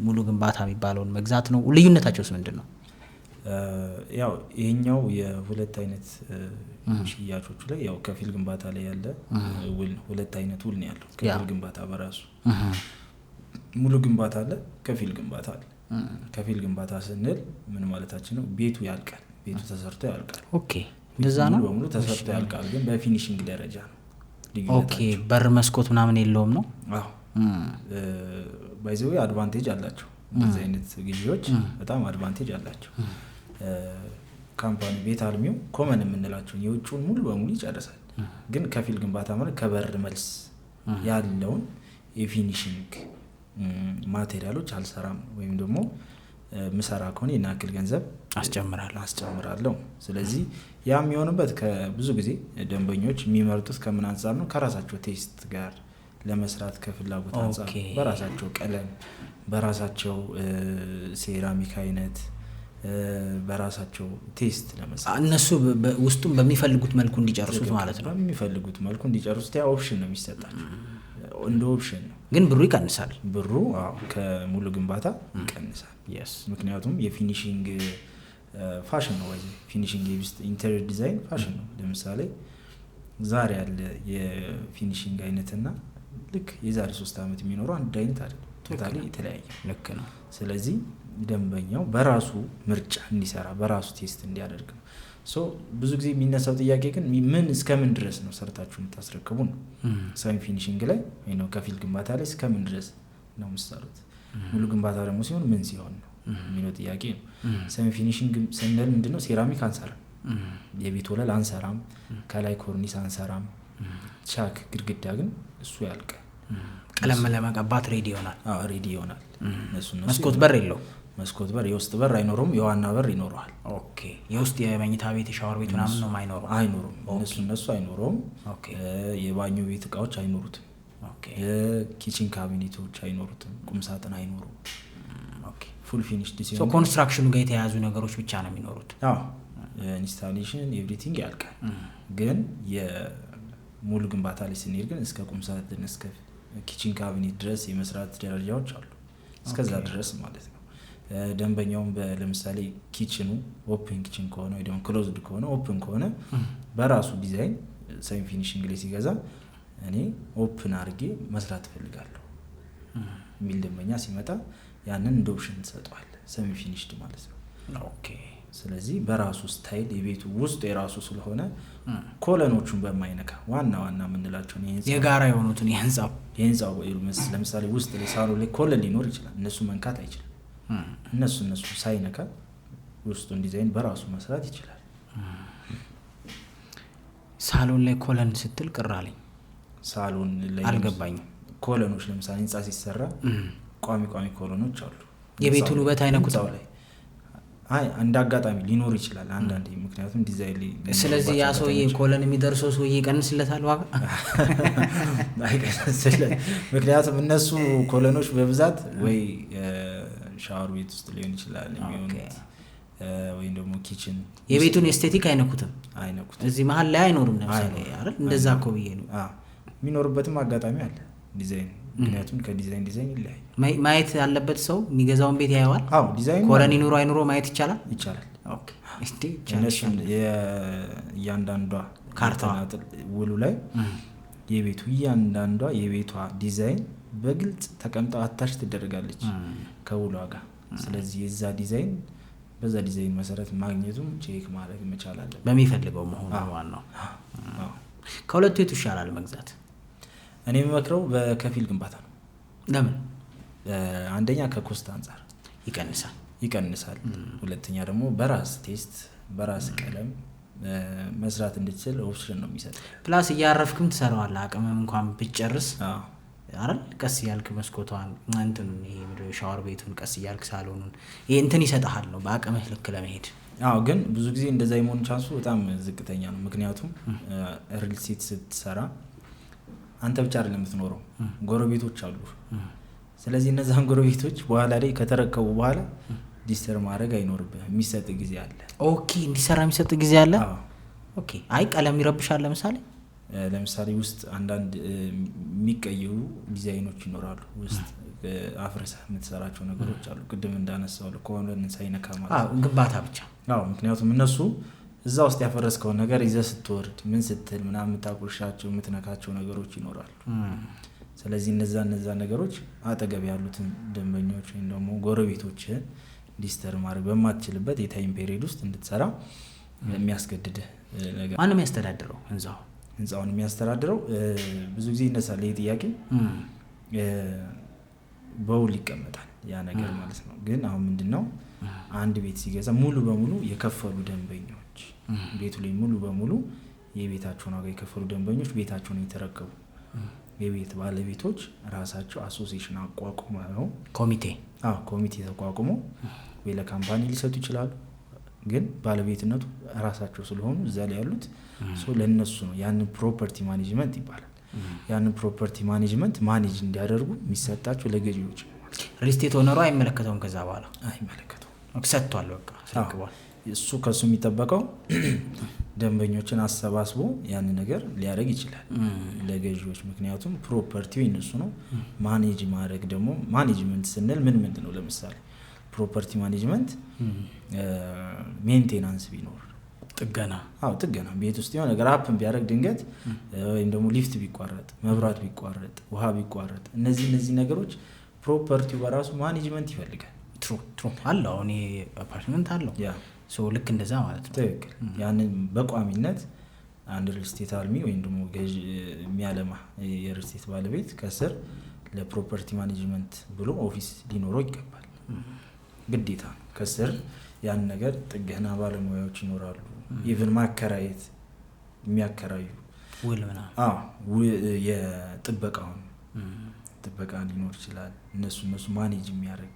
ሙሉ ግንባታ የሚባለውን መግዛት ነው? ልዩነታቸውስ ምንድን ነው? ያው ይሄኛው የሁለት አይነት ሽያጮቹ ላይ ያው ከፊል ግንባታ ላይ ያለ ውል ሁለት አይነት ውል ነው ያለው። ከፊል ግንባታ በራሱ ሙሉ ግንባታ አለ፣ ከፊል ግንባታ አለ። ከፊል ግንባታ ስንል ምን ማለታችን ነው? ቤቱ ያልቃል፣ ቤቱ ተሰርቶ ያልቃል። ኦኬ እንደዛ ነው። በሙሉ ተሰርቶ ያልቃል፣ ግን በፊኒሺንግ ደረጃ ነው። ኦኬ በር መስኮት ምናምን የለውም ነው። አዎ ባይዘው አድቫንቴጅ አላቸው። እንደዚህ አይነት ግዢዎች በጣም አድቫንቴጅ አላቸው። ካምፓኒ ቤት አልሚው ኮመን የምንላቸው የውጭውን ሙሉ በሙሉ ይጨርሳል። ግን ከፊል ግንባታ ማለት ከበር መልስ ያለውን የፊኒሺንግ ማቴሪያሎች አልሰራም ወይም ደግሞ ምሰራ ከሆነ የናክል ገንዘብ አስጨምራለሁ። ስለዚህ ያ የሚሆንበት ከብዙ ጊዜ ደንበኞች የሚመርጡት ከምን አንፃር ነው? ከራሳቸው ቴስት ጋር ለመስራት ከፍላጎት አንፃር በራሳቸው ቀለም፣ በራሳቸው ሴራሚክ አይነት፣ በራሳቸው ቴስት ለመስራት እነሱ ውስጡም በሚፈልጉት መልኩ እንዲጨርሱት ማለት ነው። በሚፈልጉት መልኩ እንዲጨርሱት ያ ኦፕሽን ነው የሚሰጣቸው። እንደ ኦፕሽን ነው። ግን ብሩ ይቀንሳል። ብሩ ከሙሉ ግንባታ ይቀንሳል። ምክንያቱም የፊኒሺንግ ፋሽን ነው። ወይ ፊኒሺንግ ኢንተሪየር ዲዛይን ፋሽን ነው። ለምሳሌ ዛሬ ያለ የፊኒሺንግ አይነትና ልክ የዛሬ 3 አመት የሚኖረው አንድ አይነት አይደለም። ቶታሊ የተለያየ ልክ ነው። ስለዚህ ደንበኛው በራሱ ምርጫ እንዲሰራ በራሱ ቴስት እንዲያደርግ ነው። ብዙ ጊዜ የሚነሳው ጥያቄ ግን ምን እስከምን ድረስ ነው ሰርታችሁ የምታስረክቡ ነው። ሰሚ ፊኒሺንግ ላይ ወይ ነው ከፊል ግንባታ ላይ እስከምን ድረስ ነው የምትሰሩት? ሙሉ ግንባታ ደግሞ ሲሆን ምን ሲሆን ነው የሚለው ጥያቄ ነው። ሰሚ ፊኒሺንግ ስንል ምንድነው? ሴራሚክ አንሰራም፣ የቤት ወለል አንሰራም፣ ከላይ ኮርኒስ አንሰራም። ቻክ ግድግዳ ግን እሱ ያልቃል። ቀለም ለመቀባት ሬዲ ይሆናል። ሬዲ ይሆናል። መስኮት በር የለው። መስኮት በር የውስጥ በር አይኖርም፣ የዋና በር ይኖረዋል። ኦኬ የውስጥ የመኝታ ቤት የሻወር ቤት ምናምን ነው አይኖርም። እነሱ አይኖረውም። የባኞ ቤት እቃዎች አይኖሩትም። ኪችን ካቢኔቶች አይኖሩትም። ቁም ሳጥን አይኖሩም። ፉል ፊኒሽድ ሲሆን ኮንስትራክሽኑ ጋር የተያያዙ ነገሮች ብቻ ነው የሚኖሩት። ኢንስታሌሽን ኤቭሪቲንግ ያልቃል። ግን የሙሉ ግንባታ ላይ ስንሄድ ግን እስከ ቁም ሳጥን እስከ ኪችን ካቢኔት ድረስ የመስራት ደረጃዎች አሉ። እስከዛ ድረስ ማለት ነው። ደንበኛውም ለምሳሌ ኪችኑ ኦፕን ኪችን ከሆነ ወይ ደግሞ ክሎዝድ ከሆነ ኦፕን ከሆነ በራሱ ዲዛይን ሰሚ ፊኒሺንግ ላይ ሲገዛ እኔ ኦፕን አድርጌ መስራት እፈልጋለሁ የሚል ደንበኛ ሲመጣ ያንን እንደ ኦፕሽን እንሰጠዋለን፣ ሰሚ ፊኒሽድ ማለት ነው። ኦኬ። ስለዚህ በራሱ ስታይል የቤቱ ውስጥ የራሱ ስለሆነ ኮለኖቹን በማይነካ ዋና የምንላቸውን የጋራ የሆኑትን የህንፃው ለምሳሌ ውስጥ ላይ ሳሎን ላይ ኮለን ሊኖር ይችላል፣ እነሱ መንካት አይችልም። እነሱ ሳይነካ ውስጡን ዲዛይን በራሱ መስራት ይችላል። ሳሎን ላይ ኮለን ስትል ቅር አለኝ። ሳሎን ላይ አልገባኝም። ኮለኖች ለምሳሌ ህንፃ ሲሰራ ቋሚ ኮለኖች አሉ። የቤቱን ውበት አይነኩትም ላይ እንደ አጋጣሚ ሊኖር ይችላል አንዳንዴ፣ ምክንያቱም ዲዛይን ላይ። ስለዚህ ያ ሰውዬ ኮለን የሚደርሰው ሰውዬ ይቀንስለታል ዋጋ? አይቀንስለት። ምክንያቱም እነሱ ኮለኖች በብዛት ወይ ሻወር ቤት ውስጥ ሊሆን ይችላል የሚሆኑት፣ ወይም ደግሞ ኪችን። የቤቱን ኤስቴቲክ አይነኩትም። እዚህ መሀል ላይ አይኖርም ለምሳሌ አይደል? እንደዛ እኮ ብዬ ነው። የሚኖርበትም አጋጣሚ አለ ዲዛይን፣ ምክንያቱም ከዲዛይን ይለያል። ማየት ያለበት ሰው የሚገዛውን ቤት ያየዋል። ዲዛይን ኮለን ይኑሮ አይኑሮ ማየት ይቻላል። ኦኬ። እነሱን እያንዳንዷ ካርታ ውሉ ላይ የቤቱ እያንዳንዷ የቤቷ ዲዛይን በግልጽ ተቀምጣ አታች ትደረጋለች ከውሏ ጋር። ስለዚህ የዛ ዲዛይን በዛ ዲዛይን መሰረት ማግኘቱም ቼክ ማድረግ መቻል አለ በሚፈልገው መሆኑ ዋናው። ከሁለቱ የቱ ይሻላል መግዛት? እኔ የምመክረው በከፊል ግንባታ ነው። ለምን? አንደኛ ከኮስት አንጻር ይቀንሳል። ሁለተኛ ደግሞ በራስ ቴስት በራስ ቀለም መስራት እንድትችል ኦፕሽን ነው የሚሰጥ። ፕላስ እያረፍክም ትሰራዋለህ። አቅምም እንኳን ብትጨርስ አይደል? ቀስ እያልክ መስኮቷን ይሄ ሻወር ቤቱን ቀስ እያልክ ሳሎኑን ይሄ ይሰጥሃል ነው በአቅምህ ልክ ለመሄድ። ግን ብዙ ጊዜ እንደዛ የመሆን ቻንሱ በጣም ዝቅተኛ ነው። ምክንያቱም ሪል ስቴት ስትሰራ አንተ ብቻ አይደለም የምትኖረው፣ ጎረቤቶች አሉ። ስለዚህ እነዛን ጎረቤቶች በኋላ ላይ ከተረከቡ በኋላ ዲስተር ማድረግ አይኖርብህ፣ የሚሰጥ ጊዜ አለ። ኦኬ። እንዲሰራ የሚሰጥ ጊዜ አለ። ኦኬ። አይ ቀለም ይረብሻል ለምሳሌ ውስጥ አንዳንድ የሚቀየሩ ዲዛይኖች ይኖራሉ። ውስጥ አፍርሰህ የምትሰራቸው ነገሮች አሉ። ቅድም እንዳነሳው ለኮለን ሳይነካ ማለት ግንባታ ብቻ። ምክንያቱም እነሱ እዛ ውስጥ ያፈረስከውን ነገር ይዘህ ስትወርድ ምን ስትል ምናምን የምታቆሻቸው የምትነካቸው ነገሮች ይኖራሉ። ስለዚህ እነዛ ነገሮች አጠገብ ያሉትን ደንበኞች ወይም ደግሞ ጎረቤቶችህን ዲስተር ማድረግ በማትችልበት የታይም ፔሪድ ውስጥ እንድትሰራ የሚያስገድድህ ነገር። ማንም ያስተዳድረው ህንፃውን የሚያስተዳድረው ብዙ ጊዜ ይነሳል ይህ ጥያቄ። በውል ይቀመጣል ያ ነገር ማለት ነው። ግን አሁን ምንድነው አንድ ቤት ሲገዛ ሙሉ በሙሉ የከፈሉ ደንበኞች ቤቱ ላይ ሙሉ በሙሉ የቤታቸውን ዋጋ የከፈሉ ደንበኞች ቤታቸውን የተረከቡ የቤት ባለቤቶች ራሳቸው አሶሲዬሽን አቋቁመው ኮሚቴ ተቋቁመው ወይ ለካምፓኒ ሊሰጡ ይችላሉ። ግን ባለቤትነቱ ራሳቸው ስለሆኑ እዛ ላይ ያሉት ለነሱ ነው። ያንን ፕሮፐርቲ ማኔጅመንት ይባላል። ያንን ፕሮፐርቲ ማኔጅመንት ማኔጅ እንዲያደርጉ የሚሰጣቸው ለገዢዎች ነው። ሪል ስቴት ኦነሩ አይመለከተውም። ከዛ በኋላ አይመለከተውም፣ ሰጥቷል፣ በቃ ሰጥቷል። እሱ ከሱ የሚጠበቀው ደንበኞችን አሰባስቦ ያን ነገር ሊያደርግ ይችላል ለገዢዎች። ምክንያቱም ፕሮፐርቲው የነሱ ነው። ማኔጅ ማድረግ ደግሞ ማኔጅመንት ስንል ምን ነው? ለምሳሌ ፕሮፐርቲ ማኔጅመንት ሜንቴናንስ ቢኖር ጥገና ቤት ውስጥ የሆነ ነገር አፕን ቢያደርግ ድንገት ወይም ደግሞ ሊፍት ቢቋረጥ፣ መብራት ቢቋረጥ፣ ውሃ ቢቋረጥ እነዚህ ነገሮች ፕሮፐርቲው በራሱ ማኔጅመንት ይፈልጋል። ትሩ አለው። እኔ አፓርትመንት አለው ልክ እንደዛ ማለት ነው። ትክክል። ያንን በቋሚነት አንድ ሪል ስቴት አልሚ ወይም ደግሞ ገዥ የሚያለማ የሪል ስቴት ባለቤት ከስር ለፕሮፐርቲ ማኔጅመንት ብሎ ኦፊስ ሊኖረው ይገባል፣ ግዴታ ነው። ከስር ያን ነገር ጥገና ባለሙያዎች ይኖራሉ። ኢቭን ማከራየት የሚያከራዩ የጥበቃውን ጥበቃ ሊኖር ይችላል። እነሱ ማኔጅ የሚያደርግ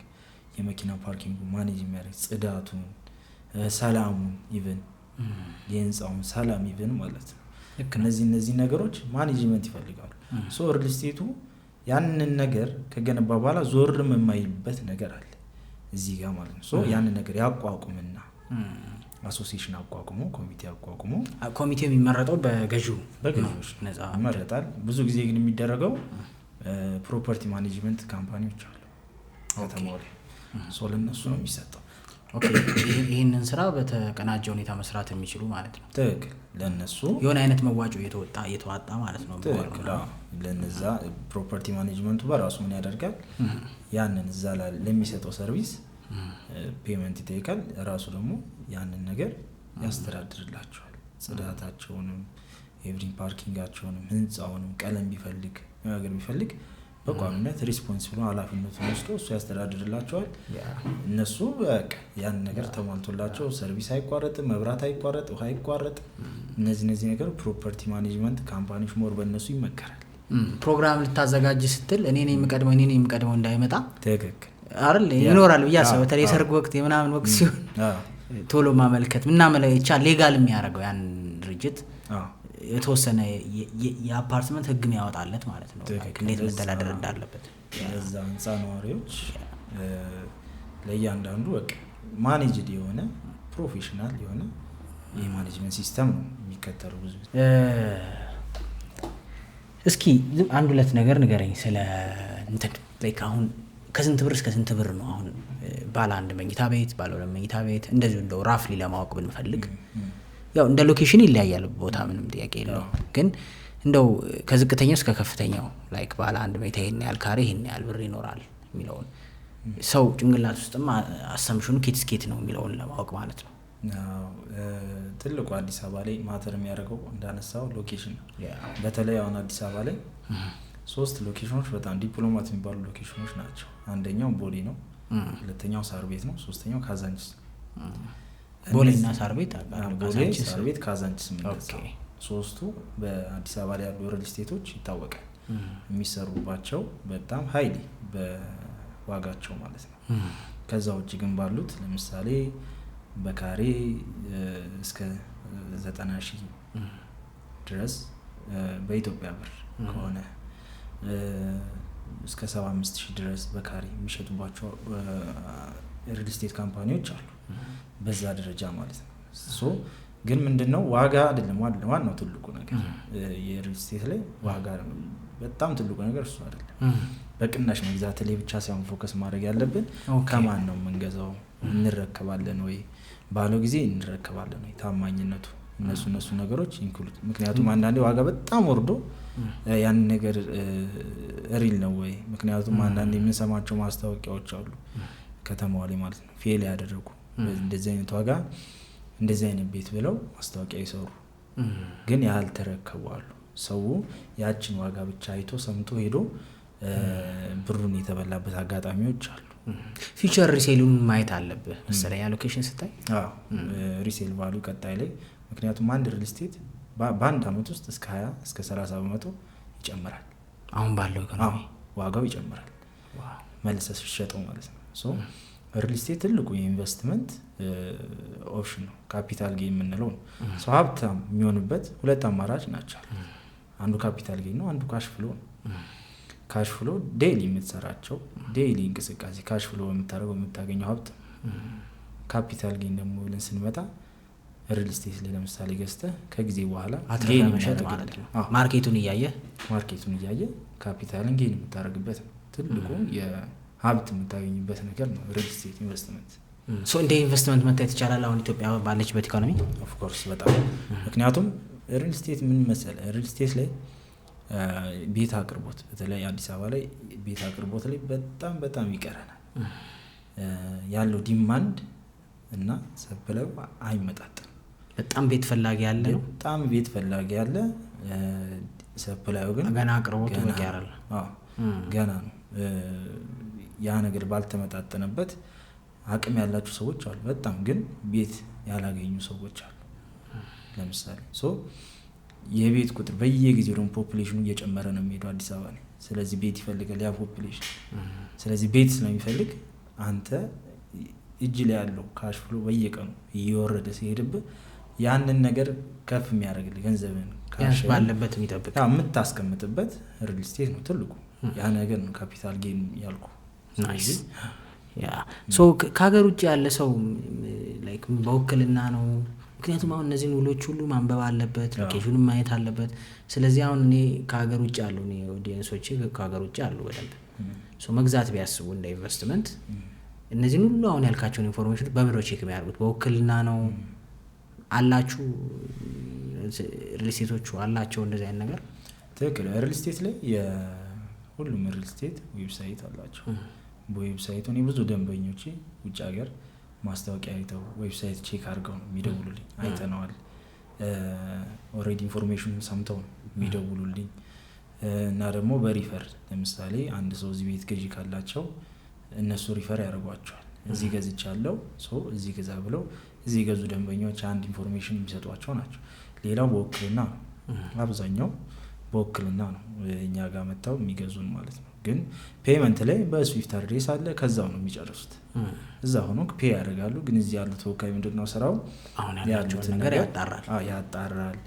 የመኪና ፓርኪንግ ማኔጅ የሚያደርግ ጽዳቱን፣ ሰላሙን፣ ኢቭን የህንፃውን ሰላም ኢቭን ማለት ነው። እነዚህ ነገሮች ማኔጅመንት ይፈልጋሉ። ሪል ስቴቱ ያንን ነገር ከገነባ በኋላ ዞርም የማይልበት ነገር አለ እዚህ ጋር ማለት ነው። ያንን ነገር ያቋቁምና አሶሲዬሽን አቋቁሞ ኮሚቴው የሚመረጠው በገዢዎች ይመረጣል። ብዙ ጊዜ ግን የሚደረገው ፕሮፐርቲ ማኔጅመንት ካምፓኒዎች አሉ ከተማው ላይ ለእነሱ ነው የሚሰጠው። ይህንን ስራ በተቀናጀ ሁኔታ መስራት የሚችሉ ማለት ነው። ትክክል። ለእነሱ የሆነ አይነት መዋጮ እየተዋጣ ማለት ነው። ለነዛ ፕሮፐርቲ ማኔጅመንቱ በራሱ ምን ያደርጋል ያንን እዛ ላይ ለሚሰጠው ሰርቪስ ፔመንት ይጠይቃል ራሱ ደግሞ ያንን ነገር ያስተዳድርላቸዋል ጽዳታቸውንም ኤቭሪ ፓርኪንጋቸውንም ህንጻውንም ቀለም ቢፈልግ ነገር ቢፈልግ በቋሚነት ሪስፖንሲብል ኃላፊነቱን ወስዶ እሱ ያስተዳድርላቸዋል እነሱ በቃ ያን ነገር ተሟልቶላቸው ሰርቪስ አይቋረጥም መብራት አይቋረጥ ውሃ አይቋረጥ እነዚህ ነገር ፕሮፐርቲ ማኔጅመንት ካምፓኒዎች ሞር በእነሱ ይመከራል ፕሮግራም ልታዘጋጅ ስትል እኔ ነኝ የምቀድመው እንዳይመጣ ትክክል አይደል ይኖራል ብያሰበ በተለይ ሰርግ ወቅት የምናምን ወቅት ሲሆን ቶሎ ማመልከት ምናመለቻ ሌጋል የሚያደርገው ያን ድርጅት የተወሰነ የአፓርትመንት ህግ ያወጣለት ማለት ነው እንዴት መተዳደር እንዳለበት ለዛ ህንጻ ነዋሪዎች ለእያንዳንዱ በቃ ማኔጅድ የሆነ ፕሮፌሽናል የሆነ የማኔጅመንት ሲስተም ነው የሚከተለው ብዙ እስኪ አንድ ሁለት ነገር ንገረኝ ስለ እንትን ላይክ አሁን ከስንት ብር እስከ ስንት ብር ነው አሁን ባለ አንድ መኝታ ቤት ባለ ሁለት መኝታ ቤት እንደዚህ እንደው ራፍሊ ለማወቅ ብንፈልግ ያው እንደ ሎኬሽን ይለያያል ቦታ ምንም ጥያቄ የለው ግን እንደው ከዝቅተኛው እስከ ከፍተኛው ላይክ ባለ አንድ መኝታ ይሄን ያህል ካሬ ይሄን ያህል ብር ይኖራል የሚለውን ሰው ጭንቅላት ውስጥም አሰምሽኑ ኬት ነው የሚለውን ለማወቅ ማለት ነው ትልቁ አዲስ አበባ ላይ ማተር የሚያደርገው እንዳነሳው ሎኬሽን ነው በተለይ አሁን አዲስ አበባ ላይ 3 ሎኬሽኖች በጣም ዲፕሎማት የሚባሉ ሎኬሽኖች ናቸው አንደኛው ቦሌ ነው ሁለተኛው ሳር ቤት ነው ሶስተኛው ካዛንቺስ ቦሌና ሳር ቤት ሳር ቤት ካዛንቺስ ነው ሶስቱ በአዲስ አበባ ላይ ያሉ ሪል ስቴቶች ይታወቃል የሚሰሩባቸው በጣም ሃይሊ በዋጋቸው ማለት ነው ከዛ ውጪ ግን ባሉት ለምሳሌ በካሬ እስከ 90,000 ድረስ በኢትዮጵያ ብር ከሆነ እስከ 75,000 ድረስ በካሬ የሚሸጡባቸው ሪል ስቴት ካምፓኒዎች አሉ በዛ ደረጃ ማለት ነው ሶ ግን ምንድነው ዋጋ አይደለም ዋናው ትልቁ ነገር የሪል ስቴት ላይ ዋጋ በጣም ትልቁ ነገር እሱ አይደለም በቅናሽ መግዛት ላይ ብቻ ሳይሆን ፎከስ ማድረግ ያለብን ከማን ነው የምንገዛው እንረከባለን ወይ ባለው ጊዜ እንረከባለን ወይ ታማኝነቱ እነሱ ነገሮች ኢንክሉድ ምክንያቱም አንዳንዴ ዋጋ በጣም ወርዶ ያን ነገር ሪል ነው ወይ ምክንያቱም አንዳንዴ የምንሰማቸው ማስታወቂያዎች አሉ ከተማው ላይ ማለት ነው ፌል ያደረጉ እንደዚህ አይነት ዋጋ እንደዚህ አይነት ቤት ብለው ማስታወቂያ ይሰሩ ግን ያልተረከቡ አሉ ሰው ያችን ዋጋ ብቻ አይቶ ሰምቶ ሄዶ ብሩን የተበላበት አጋጣሚዎች አሉ ፊቸር ሪሴሉን ማየት አለብህ መሰለኝ ሎኬሽን ስታይ ሪሴል ቫልዩ ቀጣይ ላይ ምክንያቱም አንድ ሪል ስቴት በአንድ አመት ውስጥ እስከ 20 እስከ 30% ይጨምራል አሁን ባለው ኢኮኖሚ ዋጋው ይጨምራል መልሰስ ሲሸጠው ማለት ነው ሶ ሪል ስቴት ትልቁ የኢንቨስትመንት ኦፕሽን ነው ካፒታል ጌን የምንለው ነው ሶ ሀብታም የሚሆንበት ሁለት አማራጭ ናቸው አንዱ ካፒታል ጌን ነው አንዱ ካሽ ፍሎ ነው ካሽ ፍሎ ዴይሊ የምትሰራቸው ዴይሊ እንቅስቃሴ ካሽ ፍሎ የምታገኘው ሀብት ካፒታል ጌን ደግሞ ብለን ስንመጣ ሪል ስቴት ላይ ለምሳሌ ገዝተህ ከጊዜ በኋላ ጌን መሸጥ ማለት ነው ማርኬቱን እያየ ካፒታልን ጌን የምታደርግበት ነው ትልቁ የሀብት የምታገኝበት ነገር ነው ሪል ስቴት ኢንቨስትመንት ሶ እንደ ኢንቨስትመንት መታየት ይቻላል አሁን ኢትዮጵያ ባለችበት ኢኮኖሚ ኦፍ ኮርስ በጣም ምክንያቱም ሪል ስቴት ምን መሰለ ሪል ስቴት ላይ ቤት አቅርቦት በተለይ አዲስ አበባ ላይ ቤት አቅርቦት ላይ በጣም ይቀረናል ያለው ዲማንድ እና ሰፕላይ አይመጣጠንም በጣም ቤት ፈላጊ ያለ ነው በጣም ቤት ፈላጊ ያለ ሰፕላዩ ግን ገና አቅርቦቱ በቂ አይደለም ገና ነው ያ ነገር ባልተመጣጠነበት አቅም ያላቸው ሰዎች አሉ በጣም ግን ቤት ያላገኙ ሰዎች አሉ ለምሳሌ ሶ የቤት ቁጥር በየጊዜው ደግሞ ፖፑሌሽኑ እየጨመረ ነው የሚሄደው አዲስ አበባ ላይ ስለዚህ ቤት ይፈልጋል ያ ፖፑሌሽን ስለዚህ ቤት ስለሚፈልግ አንተ እጅ ላይ ያለው ካሽ ፍሎ በየቀኑ እየወረደ ሲሄድብህ ያንን ነገር ከፍ የሚያደርግልህ ገንዘብን ካሽ ባለበት የሚጠብቅ የምታስቀምጥበት ሪል ስቴት ነው ትልቁ ያ ነገር ነው ካፒታል ጌን ያልኩ ናይስ ያ ሶ ከሀገር ውጭ ያለ ሰው ላይክ በወክልና ነው ምክንያቱም አሁን እነዚህን ውሎች ሁሉ ማንበብ አለበት ሎኬሽኑን ማየት አለበት ስለዚህ አሁን እኔ ከሀገር ውጭ ያሉ እኔ ኦዲየንሶቼ ከሀገር ውጭ ያሉ በደንብ ሶ መግዛት ቢያስቡ እንደ ኢንቨስትመንት እነዚህን ሁሉ አሁን ያልካቸውን ኢንፎርሜሽን በብሮ ቼክ የሚያደርጉት በወክልና ነው አላችሁ ሪል ስቴቶቹ አላቸው እንደዚህ አይነት ነገር ትክክል። ሪል ስቴት ላይ ሁሉም ሪል ስቴት ዌብሳይት አላቸው። በዌብሳይቱ እኔ ብዙ ደንበኞቼ ውጭ ሀገር ማስታወቂያ አይተው ዌብሳይት ቼክ አድርገው ነው የሚደውሉልኝ። አይተነዋል ኦልሬዲ ኢንፎርሜሽኑን ሰምተው ነው የሚደውሉልኝ። እና ደግሞ በሪፈር ለምሳሌ አንድ ሰው እዚህ ቤት ገዢ ካላቸው እነሱ ሪፈር ያደርጓቸዋል። እዚህ ገዝቻለሁ እዚህ ግዛ ብለው እዚህ የገዙ ደንበኞች አንድ ኢንፎርሜሽን የሚሰጧቸው ናቸው። ሌላው በውክልና ነው። አብዛኛው በውክልና ነው እኛ ጋር መጥተው የሚገዙን ማለት ነው። ግን ፔመንት ላይ በስዊፍት አድሬስ አለ፣ ከዛው ነው የሚጨርሱት። እዛ ሆኖ ፔ ያደርጋሉ። ግን እዚህ ያለው ተወካይ ምንድነው ስራው? አሁን ያሉትን ነገር ያጣራል፣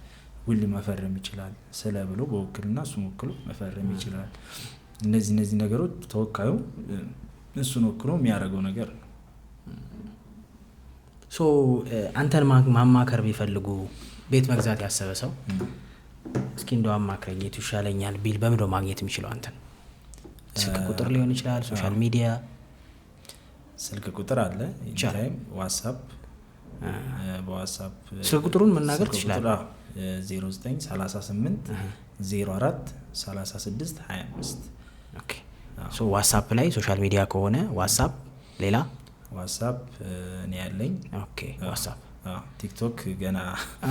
ውል መፈረም ይችላል ስለ ብሎ በውክልና እሱን ወክሎ መፈረም ይችላል። እነዚህ ነገሮች ተወካዩ እሱን ወክሎ የሚያደርገው ነገር ነው። አንተን ማማከር ቢፈልጉ ቤት መግዛት ያሰበ ሰው እስኪ እንደው አማክረኝ የቱ ይሻለኛል ቢል በምን ነው ማግኘት የሚችለው አንተን? ስልክ ቁጥር ሊሆን ይችላል፣ ሶሻል ሚዲያ ስልክ ቁጥር አለ፣ ኢንታይም ዋትስአፕ። በዋትስአፕ ስልክ ቁጥሩን መናገር ትችላለህ። 0938 04 36 25። ኦኬ ዋትስአፕ ላይ ሶሻል ሚዲያ ከሆነ ዋትስአፕ፣ ሌላ ዋትስአፕ እኔ ያለኝ። ኦኬ ዋትስአፕ፣ ቲክቶክ ገና።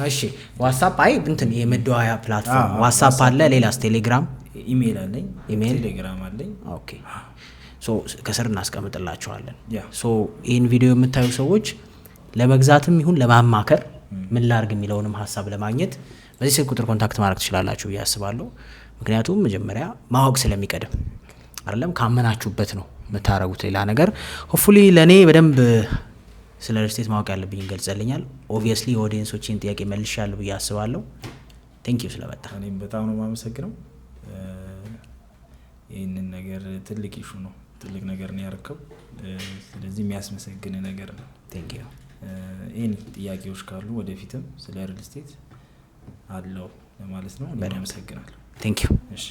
እሺ ዋትስአፕ እንትን የመደዋያ ፕላትፎርም ዋትስአፕ አለ። ሌላስ? ቴሌግራም፣ ኢሜል አለኝ፣ ቴሌግራም አለኝ። ኦኬ ከስር እናስቀምጥላችኋለን። ይህን ቪዲዮ የምታዩ ሰዎች ለመግዛትም ይሁን ለማማከር ምን ላርግ የሚለውንም ሀሳብ ለማግኘት በዚህ ስልክ ቁጥር ኮንታክት ማድረግ ትችላላችሁ ብዬ አስባለሁ። ምክንያቱም መጀመሪያ ማወቅ ስለሚቀድም አይደለም፣ ካመናችሁበት ነው የምታረጉት። ሌላ ነገር ሆፕፉሊ ለእኔ በደንብ ስለ ሪል ስቴት ማወቅ ያለብኝ ገልጸልኛል። ኦብቪየስሊ የኦዲየንሶችን ጥያቄ መልሻለሁ ብዬ አስባለሁ። ቴንኪዩ ስለመጣ። እኔም በጣም ነው የማመሰግነው። ይህንን ነገር ትልቅ ኢሹ ነው፣ ትልቅ ነገር ነው ያርከው። ስለዚህ የሚያስመሰግን ነገር ነው። ቴንኪዩ። ይህን ጥያቄዎች ካሉ ወደፊትም ስለ ሪል ስቴት አለው ለማለት ነው። አመሰግናለሁ። ቴንኪዩ። እሺ